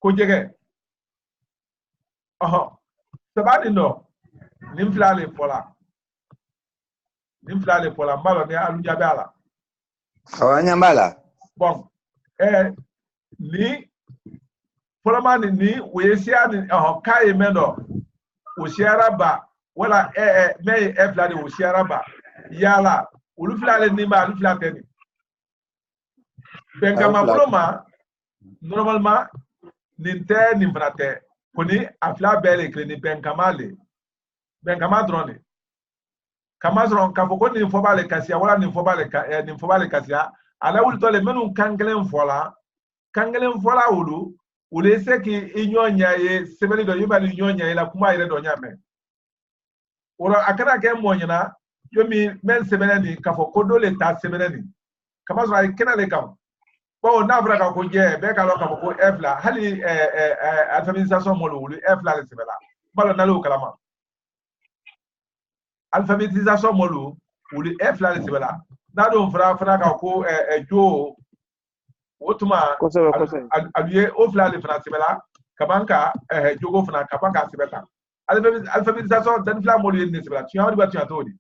ko jɛgɛ saba nin dɔ nin fila le fɔla n b'a dɔn ni alu ɲɛ bɛ a la awɔ an ɲɛ b'a la bon ni fɔlɔma ni o ye siya ni k'a ye mɛn dɔ o siyara ba wala mɛ ye fila de o siyara ba yala olu fila le ni ma olu fila tɛ ni bɛnkama bolo ma normalement nin tɛ nin fana tɛ ko ni a fila bɛɛ le kelen ni bɛnkama dɔrɔn de kama sɔrɔ k'a fɔ ko nin fɔ b'ale kasiya wala nin fɔ b'ale kasiya ale wulitɔ le minnu kan kelen fɔla olu ye se k'i ɲɔ ɲɛ ye sɛbɛnni dɔ i b'a ni ɲɔ ɲɛ i la kuma yɛrɛ dɔ ɲa mɛn o la a kana kɛ mɔɔ ɲɛna yo min mɛn sɛbɛnɛ nin k'a fɔ ko dɔ le ta sɛbɛnɛ nin kama sɔrɔ a ye kɛnɛ le kan bon n'a fɔra ka ko jɛ bɛɛ k'a dɔn k'a fɔ ko fila hali alphabétisation mɔlu wuli fila le sɛbɛnna n b'a dɔn n'ale y'o kalama alphabétisation mɔlu wuli fila le sɛbɛnna n'a dun fɔra fana ka ko jo o tuma a ye o fila le fana sɛbɛnna ka ban ka jogo fana ka ban k'a sɛbɛn tan alphabétisation dan fila mɔlu ye nin sɛbɛnna tiɲɛ wari b'a tiɲɛ t'o de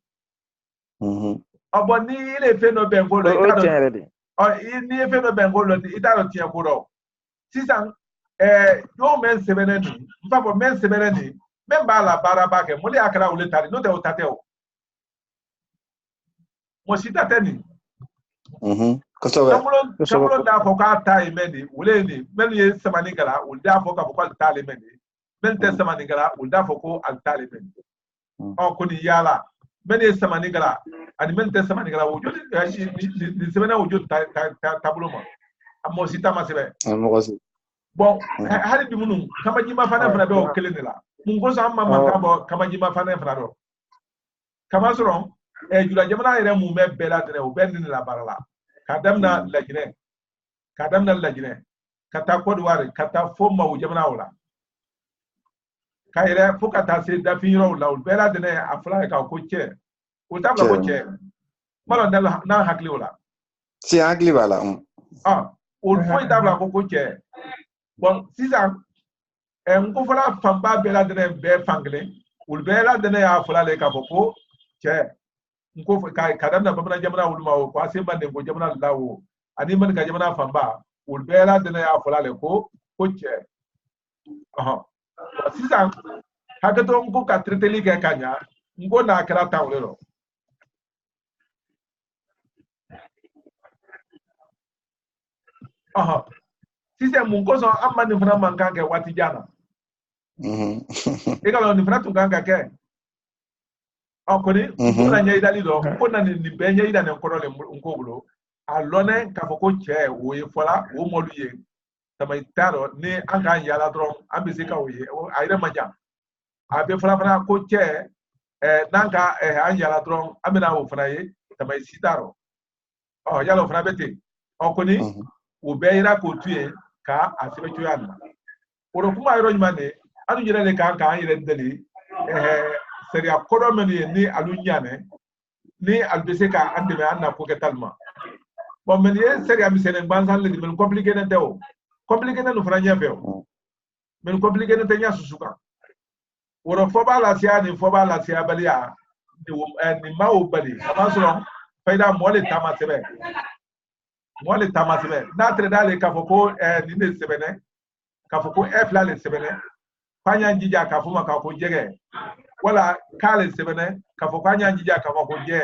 bon ni ile fɛn dɔ bɛn ko dɔ n'i ye fɛn dɔ bɛn ko dɔ i t'a dɔn tiɲɛ ko dɔ sisan y'o mɛn sɛbɛnɛ nin n b'a fɔ mɛn sɛbɛnɛ nin mɛn b'a la baara b'a kɛ mɔli y'a kɛra olu ta de n'o tɛ o ta tɛ o mɔgɔ si ta tɛ nin kamolo t'a fɔ k'a ta ye mɛn nin wele nin mɛn ye samani kɛra olu t'a fɔ k'a fɔ k'ale t'ale mɛn nin mɛn tɛ samani kɛra olu t'a fɔ ko ale t'ale mɛn nin ko nin yaala mɛn ye samani kɛra ani mɛn tɛ samani kɛra o joli nin sɛbɛnɛ o joli taabolo ma a mɔgɔ si ta ma sɛbɛn bon hali bi minnu kamajima fana bɛ o kelen de la mun kosɔn an ma mankan bɔ kamajima fana dɔn kama sɔrɔ jula jamana yɛrɛ mun bɛ bɛɛ la tɛnɛ o bɛ nin de la baara la k'a daminɛ Laginɛ ka taa Côte d'Ivoire ka taa fo Mawu jamana o la ka yɛrɛ fo ka taa se dafin yɔrɔw la o bɛɛ la tɛnɛ a fɔra ye k'a ko cɛ o t'a bila ko cɛ n b'a dɔn n'an hakili o la si hakili b'a la o foyi t'a bila ko cɛ bon sisan n ko fɔla fanba bɛɛ la tɛnɛ bɛɛ fankelen olu bɛɛ la tɛnɛ y'a fɔla le k'a fɔ ko cɛ n ko ka daminɛ bamanan jamana olu ma o ko ase Mandenko jamana la o ani Maninka jamana fanba olu bɛɛ la tɛnɛ y'a fɔla le ko cɛ sisan hakɛto n ko ka traiteli kɛ ka ɲa n ko n'a kɛra tan o de rɔ sisan mun kosɔn an ma nin fana man kan kɛ waati jan na e ka dɔn nin fana tun kan ka kɛ kɔni n ko na ɲɛyirali dɔ n ko na nin bɛɛ ɲɛyira nin kɔrɔ le n ko bolo a lɔnɛ k'a fɔ ko cɛ o ye fɔla o mɔlu ye tama t'a dɔn ni an k'an yaala dɔrɔn an bɛ se ka o ye a yɛrɛ man jan a bɛ fana ko cɛ n'an ka an yaala dɔrɔn an bɛna o fana ye tama si t'a rɔ yala o fana bɛ ten kɔni o bɛɛ yira k'o to yen ka a sɛbɛn cogoya nin na o de kuma yɔrɔ ɲuman de an yɛrɛ de kan k'an yɛrɛ deli sariya kɔrɔ minnu ye ni alu ɲanɛ ni alu bɛ se k'an dɛmɛ an na ko kɛ tali ma bon mɛ nin ye sariya misɛnnin gansan le mɛ nin kɔmpilikelen tɛ o kɔmpilikelen nin fana ɲɛfɛ o mɛ nin kɔmpilikelen tɛ ɲɛ susu kan o de fɔ b'a lasiya nin fɔ b'a lasiya baliya nin ma o bali a b'a sɔrɔ fayida mɔgɔ le taama sɛbɛn moi le tama sebe natre dale ka foko ni ne sebene ka foko f la le sebene panya njija ka fuma ka ko jege wala kale sebene ka foko anya njija ka ko je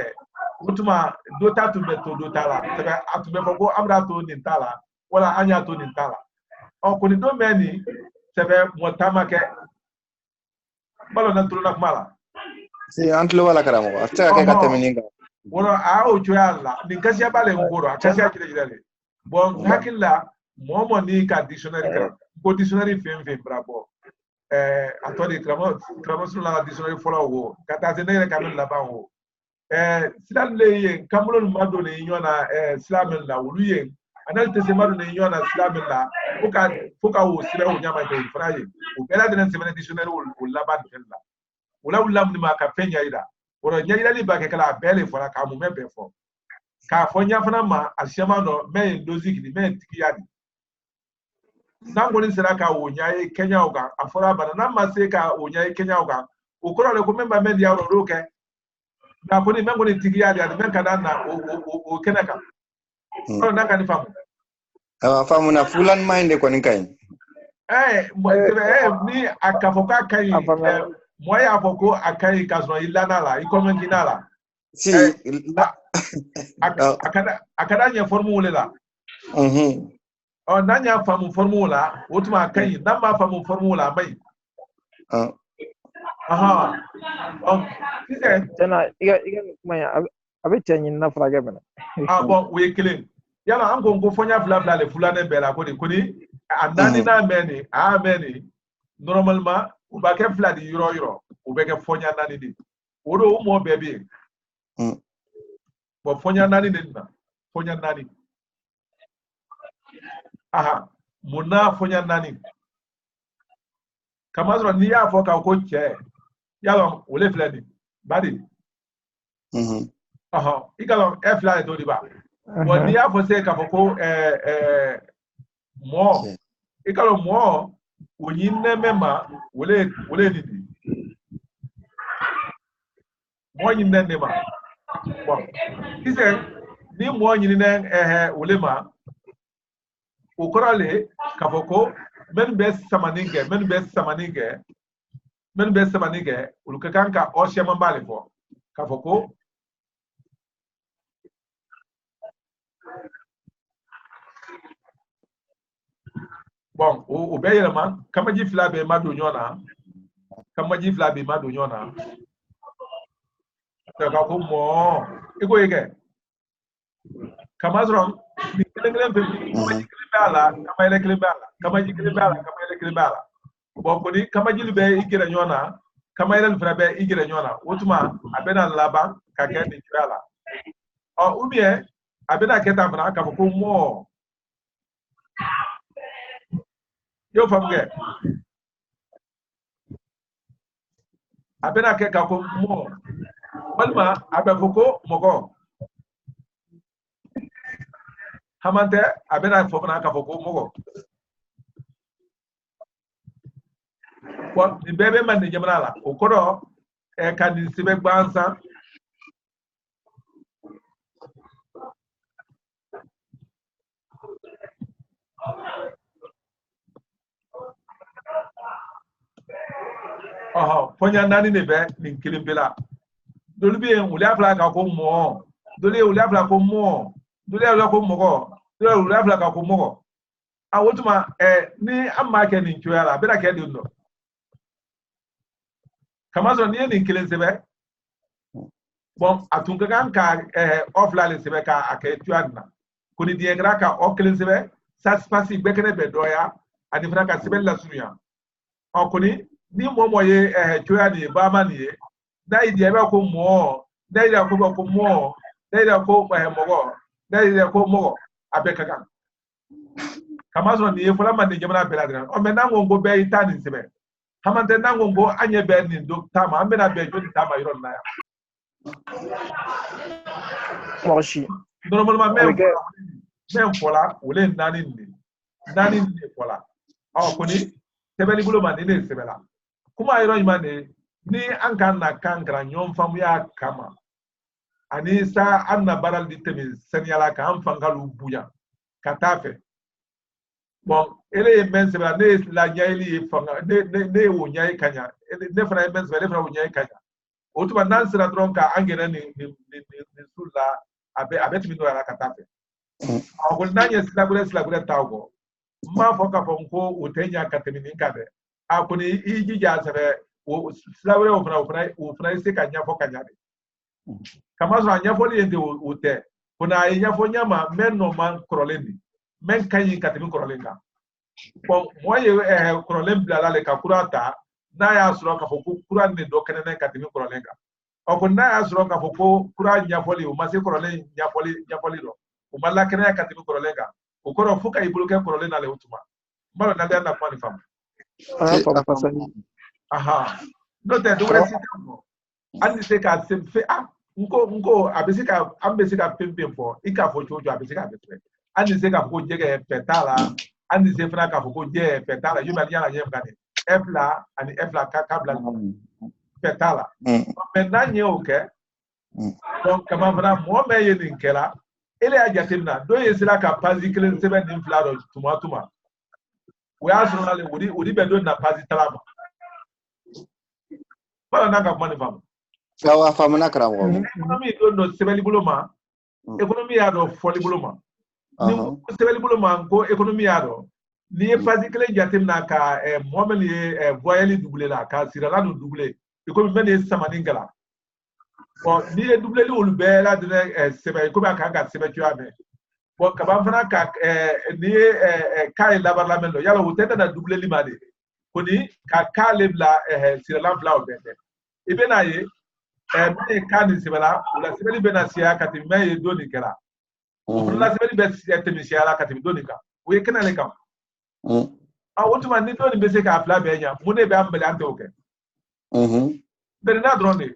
utuma dota tu beto dota la sebe atu be foko amra to ni tala wala anya to ni tala on ko ni do meni sebe mo tama ke balo na tulu na kumala si antlo wala karamo acha ke katemininga wala a o choyalla ni kasi abale ngoro akasi akile jidale bon hakilla momo ni ka dictionary kra ko dictionary fem bravo atoli kramo sur la dictionary fola wo kata zenere kamel la ba wo silam le kamulon mado ne nyona silam la wuluye anal te se mado ne nyona silam la foka wo sibe wo nyama ke fraye o bela de semaine dictionary wo la ba de la wala ulam ni ma ka fenya ida woro nyayila li ba ke kala bele fola ka mu mebe fo ka fo nya fana ma alshema no me ndozi kidi me tikiyadi nangoni sera ka wo nyaye Kenya oga afora bana na ma se ka wo nyaye Kenya oga ukoro le ko memba me dia ro ke na ko ni mengoni tikiyadi adi men kada na o kenaka ko na kan famu famu na fulan mind ko ni kay ni akafoka kai moya afoko akai kazo ilana la ikomen kinala si akada nya formule la nanya famu formula wotuma kai namba famu formula mai tena iga maya abetya nyina fraga bana bon we killing yala an gongo fonya fla le fulane bela ko di kuni andani na meni ameni normalement u ba ke fla di euro u be ke fonya nani di wodo mo bebe bo fonya nani na fonya nani muna fonya nani kamazro ni ya foka ko che yalo ole flani badi igalo e flani to diba bo ni ya fo se ka foko mo igalo mo onyinne mema ole didi mo nyinne ne ma bo ise ni mo nyinne ole ma ukorale kafoko men be samaninge ulukakanka oshe mambale fo kafoko bon o beyelema kamaji flabe madu nyona kafoko mo iko yeke kamazron ni kelengelen pe kamaji kilibala bon koni kamaji libe igira nyona kamayel frabe igira nyona wotuma abena laba ka ke ni kirala ubie abena keta bana ka ko mo yo famge abena ke ka ko mo malma abafoko mogo hamante abena fofana ka foko mogo ni bebe man ni jamala okodo kan ni sibe gbansa fonya nani ne be ni kilimbela dolibi en uli afla ka ko mo doli uli afla ko mo dole ya ko mogo dole ula afla ka ko mogo wotuma ni amma ke ni choyala bela ke di no kamazo ni ni kilen sebe bon atunga kan ka offla le sebe ka ake tuadna kuni diengra ka oklen sebe ça se passe bekene be doya ani fra ka sebe la sunya kuni ni momo ye choyani ba mani da idi ebe ko mo da idi ko mo da idi ko mogo da ko mogo abekaka kamazo ni efula man ni jamana beladran o me nango ngo be itani sebe hamante nango ngo anye be ni docteur ma ambe na be jodi tama iron na ya moshi normalement même fola wole nani ni fola koni sebeli bulo man ni sebela kuma iron man ni ankan na kankra nyom famu ya kama ani sa anna baral di temi senyala ka am fangalu buya katafe bon ele men sebra ne la nyaili fanga ne wo nyai kanya ne fana men sebra ne fana wo nyai kanya otuma nan sira dron ka angena ni sulla abet mi no ala katafe ko nanye slagure tawo ma foka fonko utenya katemini kabe akuni ijija sabe slagure ofra se kanya foka nyade kama zo anya foli ende ute kuna anya fo nyama men no man krolendi men kanyi katimi krolenga bon moye krolen blala le ka kurata na ya suro ka fo kura ne do kenene katimi krolenga o kuna ya suro ka fo kura nya foli o mase krolen nya foli do o mala kenene katimi krolenga o koro fuka ibuluke krolena le utuma malo na lenda kwa ni fam aha no te do resitamo andi se ka semfe nko abesika ambesika pempe fo ika fo chojo abesika betwe andi se ka fo jege petala andi se fra ka fo je petala yuma nyala nyem kane efla kabla petala maintenant nye oke donc kama vra mo me yeni nkela ele ajatemna do yesila ka pazi kelen sebe nim flaro tuma we asuna le udi bedo na pazi talama bala nanga kwa ni fam Sawa famu na karamo. Economy do no sebeli buloma. Economy ya do foli buloma. Ni sebeli buloma ko economy ya do. Ni e pasikle jatem na ka momeli voyeli doublé la ka sirala no doublé. Economy mene samaningala. Bon ni e doublé li ulbe la de sebe ko ba ka ga sebe tu ame. Bon ka ba fana ka ni ka labar la melo yala uteta na doublé li made. Koni ka lebla sirala fla obende. Ibena ye me kani sibala la sibali benasia kati me doni kala la sibali be temisia la kati doni ka we kana le kam wotuma ni doni be se ka afla be nya mune be ambele ante oke na drone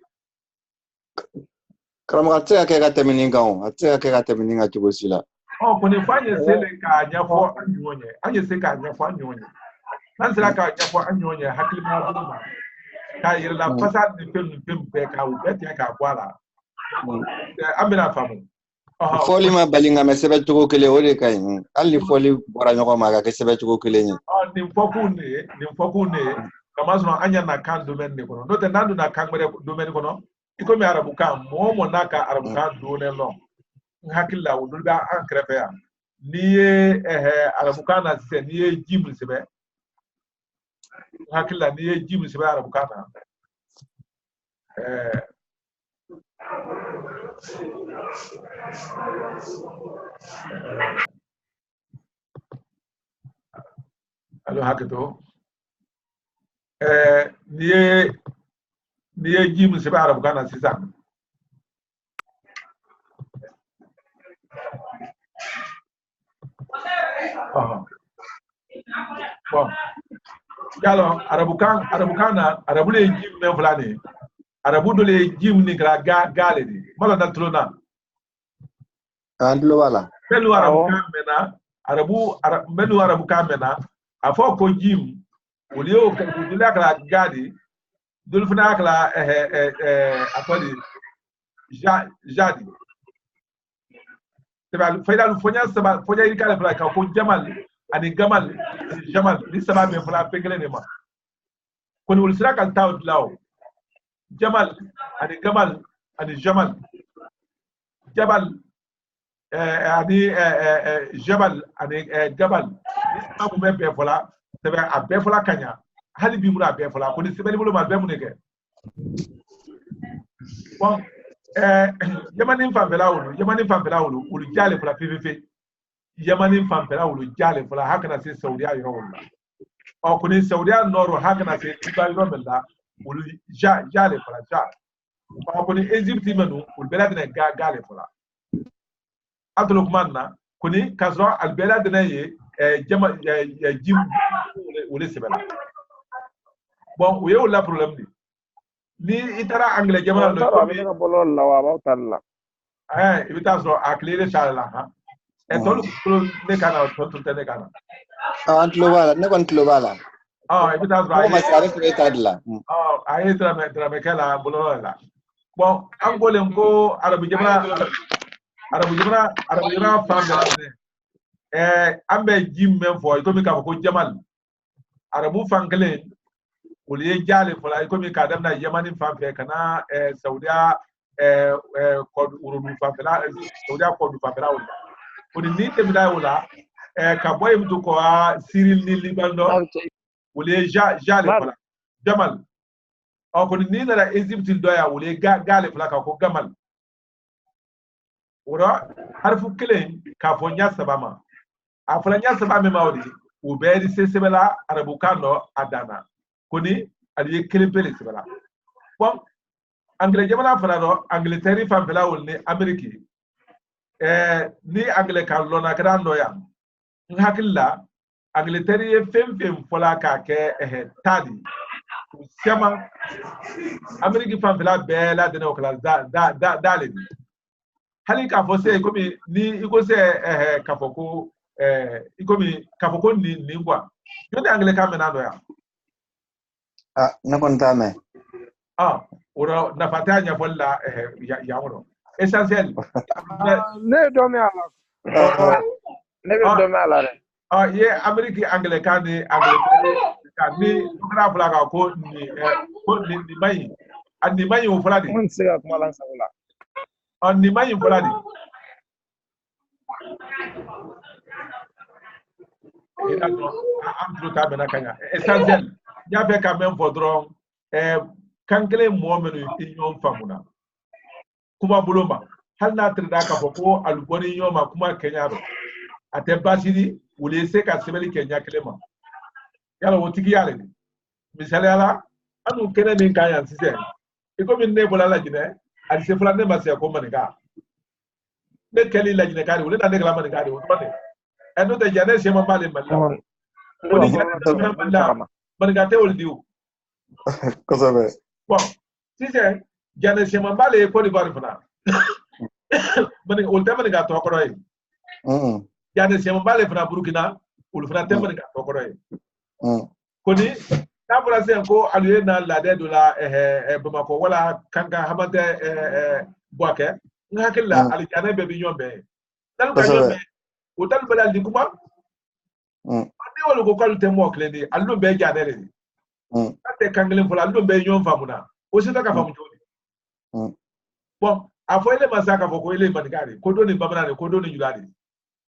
Kram gatse ka temininga on atse ka temininga tugosila kone fanye sele ka nyafo anyonye anye se ka nyafo anyonye nan sela ka nyafo anyonye hakilima buluma ka yirla fasad ni pem be ka u beti ka kwala amina famu foli ma balinga me sebe tugo kele ore kai ali foli bora nyoko maga ke sebe tugo kele ni ni foku ne kama so anya na kan domain ne kono no te nandu na kan mere domain kono iko mi arabu kan mo naka arabu kan do ne no hakilla wudul ba an krefe ya ni arabu kan na se ni jim sebe hakilla ni jim sebe arabu kan alo haketo niye jim sebe arabu kana sisan bon yalo arabu le jim men fulani arabu do le jim ni gale ni mala na trona andlo wala melu arabu kamena melu arabu kamena afo ko jim olio ka dula kala gadi dul funa kala akodi jadi tebal fayda fonya saba fonya ikale fala ka ko jamal ni saba be fala pengele ne ma ko wol sira kal taw law jamal jamal jabal jabal jabal abu be fala tebe abe fala kanya hali bi mura abe fala ko ni sebeli bolo ma be mu ne ke bon yamanin fanfela wulu ulu jale fala pvp yamanin fanfela wulu jale fala hakana se saudiya yoro wala o ko ni saudiya noro hakana se tiba yoro mella ulu jale fala o ko ni egypt menu ulu belad na gale fala atlo kumanna ko ni kasro al belad na ye jama jim ulu sebela bon o yo la problème ni itara angle jama no ko mi ko bolo la wa ba talla ibita so aklele sala ha e tolu ne kana to ne kana antlo wala ne kon tlo wala ibita so ay masare to etadla ay tra me kala bolo la bon angole ko arabu jama fam ambe jim men fo iko mi ka ko jamal arabu fankelen wuli jale fola iko mi ka damna yamani fanfe kana saudiya ko urunu fanfela saudiya ko du fanfela wala woni ni te bida wala ka boy mutu ko Cyril ni Libaldo wuli jale fola jamal o ko ni na Egypt doya wuli gale fola ka ko gamal wora harfu kelen ka fo nya sabama afula nya sabama mawdi u beedi sesebela arabu kano adana koni ali kelen pele sebela bon anglais jamana fala do angleterre fam fela woni amerique ni anglais kan lona grando ya hakilla angleterre fem fola ka ke tadi sema amerique fam fela bela de no kala dale hali ka fo se komi ni iko se kafoko ikomi kafoko ni ngwa yo de anglais ka menando ya na kontame ora na fatanya bolla ya woro essentiel ne do me ala ne do me ala ye amerique anglais ka ni gra flaga ko ni mai ani mai o fuladi mun siga kuma lan sabula ni mai fuladi ina to am ta bena kanya essentiel ya fe ka men fodron kankele momenu inyon famuna kuma buloma hal na trida ka foko alugoni nyoma kuma kenya ro ate basidi wule se ka sebeli kenya kelema yala wotigi yale misale ala anu kene min kanya sise iko min ne bola la jine ali se fula ne masia ko manika ne keli la jine kari wule na ne kala manika de wotone eno de jane se mambale malla woni jane malla manika te woldiu ko sabe bon sise jane se mambale ko di bari fana manika ulta manika to ko roy jane se mambale fana burkina ul fana te manika to ko roy koni na brase ko aluye na lade dola bamako wala kanka hamante boake ngakilla ali jane be bi nyombe dal ka nyombe o dal balal di kuma ande wala ko kalte mo kledi allo be jane le ate kangle fula allo be nyom famuna o sita ka famu jodi bon afo ele masaka fo ko ele manikari ko doni bamana ko doni juladi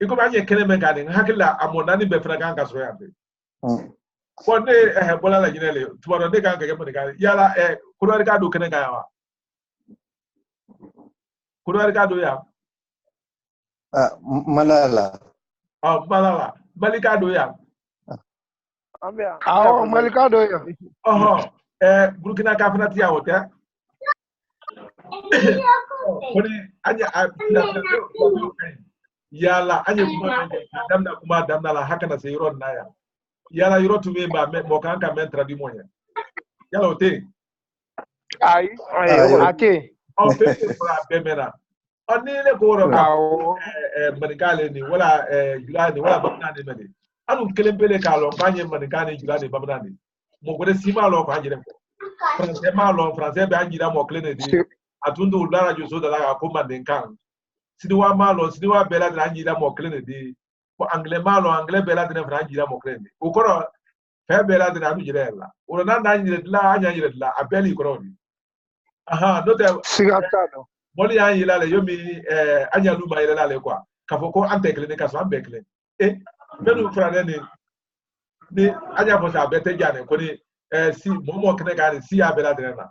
iko ba nye kene men gade ngakilla amonani be fra kan kaso yambe ko ne bola la jinele tubaro de kan ke manikari yala ko ka do kene ga wa ko ka do ya malala malala malika do ya ambia malika do ya burkina ka fanati ya wote koni anya yala anya kuma damna la hakana se yoro na ya yala yoro tume ba mo kan ka men tradi moya yala wote ai ake pe para bemena oni le ko ro ka manikale ni wala julani wala babna ni mede anu kelempele ka lo banye manikane julani babna ni mo gode sima lo ko anjire ko français ma lo français be anjira mo klene di atundu ulara juso da la ko mandenkan sidiwa ma lo sidiwa bela da anjira mo klene di ko anglais ma lo anglais bela da fra anjira mo klene o ko fe bela da anu jire la o na na anjire la anjire la abeli ko ro ni no te sigata moli ya yila le yomi anya luma yila le kwa kafoko ante klene ka so ambe klene menu frane ni anya fo sa bete jane ko ni si momo kene ga ni si abela de na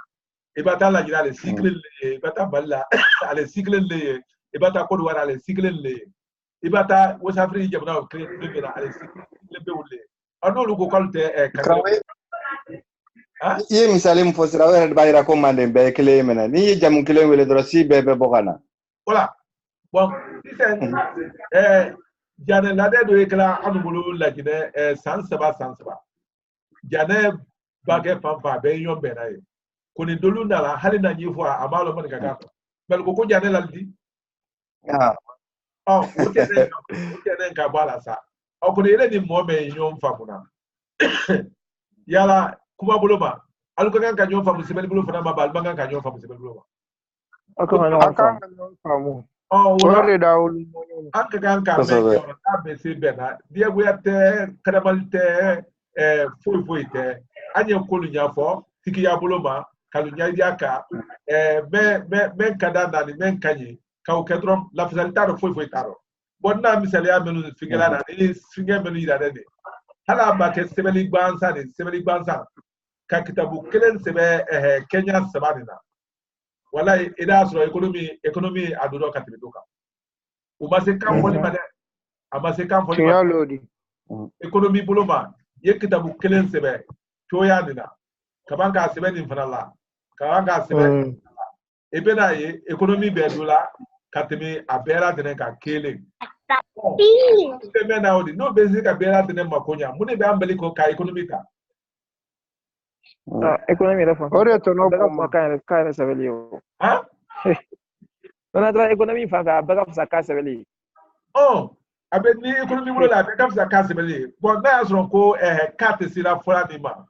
ibata la jira le cycle le ibata balla ale cycle le ibata ko wara le cycle le ibata wo safri jabna o klene be na ale cycle le be wulle ano lu ko kalte ye misali mfo sira wera bayira ko mande be kele mena ni jamu kele wele dro si be bokana voilà bon disen jane lade do ekla anu bulu la jine sansaba jane bage pampa be yombe na ye koni dolu ndala hali na nyifu amalo man kaka bel ko jane laldi wote ka bala sa o koni ele ni mo be nyom famuna yala kuma bulu ba aluka kan kanyo famu sibel bulu fana ma bal bangan kanyo famu sibel bulu ba aka no famu Oh, Ore da ul. anche anche me abese bena dia wete kremalte foi te anya kolu nyafo tiki ya buloma kalu nyadiaka men kada na ni men kanyi ka o kedrom la fasalita foi taro bonna misali ya menu figela na ni finge menu ida de hala ba ke sebeli gbansa ka kitabu kelen sebe Kenya sabanina wala ida so economy adodo katibitoka umase kan foli made amase kan foli made economy buloma ye kitabu kelen sebe toya nina kabanga sebe ni fanala kabanga sebe ebena ye economy be dola katimi abera dene ka kele sebe na odi no bezi ka bera dene makonya mune be ambeli ko ka economy ka economy da fa ore to no ka sebeli o ha na tra economy fa ga baka fa ka sebeli abe ni economy bulo la be ka fa ka sebeli but na asro ko carte sira fora ni ma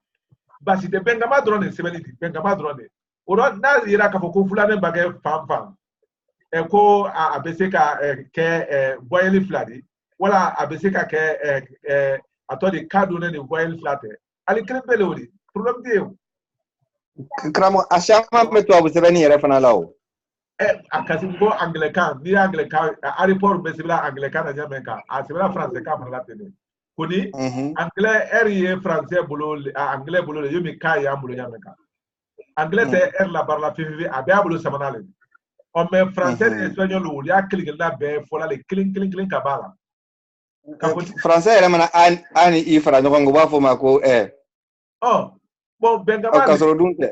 basi de bengama drone sebeli di bengama drone oro na ira ka foko fulane bagay fam ko abese ka ke boyeli fladi wala abese ka ke atodi kadune ni boyeli flate ali krepele odi problem dio kramo ashama meto abusebeni yere fana lawo akasi go anglican ni anglican airport besibla anglican na jamaica asibla français ka fana latene koni anglais rie français bolo anglais bolo yomi ka ya bolo jamaica anglais c'est la barla fifi abia bolo samanale on me français et espagnol ou ya clique la be fola le cling kabala français yere mana ani ifra no ngo bafo mako bon bengama kasoro dunte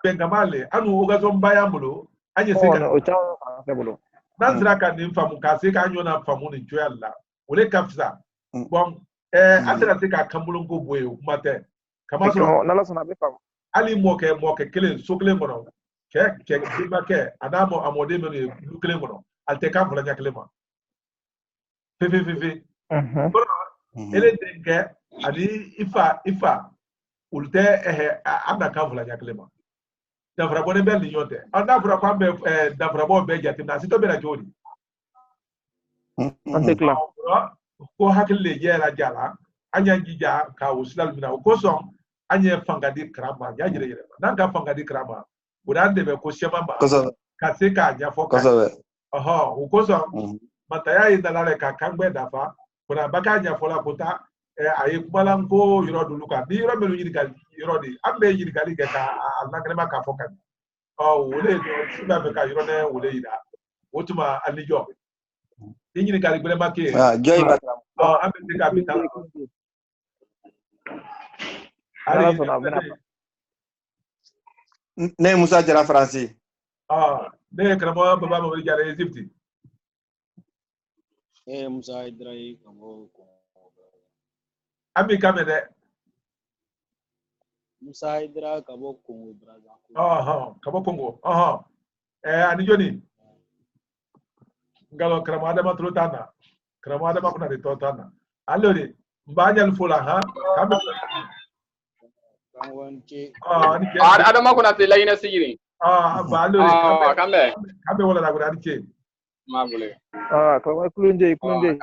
bengama le anu ogazo mbaya bolo anye seka o cha français bolo nazra ka ni famu ka seka anyo na famu ni joyalla ole kafsa bon asira seka kambulun ko boye mate kama so na la sona be famu ali moke kelen so kelen kono ke bimake adamo amode menu lu kelen kono alte kam fula nyaklema fe ele denke ali ifa ulte anda kam fula nyaklema dafra bone bel ni yote anda fura kwambe dafra bo be jati na sito be na jodi ante kla ko hakille jera jala anya jija ka usilal mina ko so anye fangadi krama ya jire nan ka fangadi krama urande be ko shema ba ka se ka nya foka ko so mataya idalale ka kangbe dafa kuna baka nya fola kota ayi kumalan ko yoro duluka ni yoro melu yiri gal yoro di ambe yiri gal ka alagrema ka foka wole do sima be ka yoro ne wole ida wotuma alijo yiri gal grema ke joy batra ambe ka bitala ne Musa jara français ne kramo baba mo jara Egypte Musa idrai kabo ami kamede Musa idra kabo Congo braza kabo Congo ani joni ngalo kramo adama trotana kramo adama kuna de totana allori mbanyal fula kambe adama kuna te layina sigiri ba allori kambe wala da gura dike mabule kulunje kambe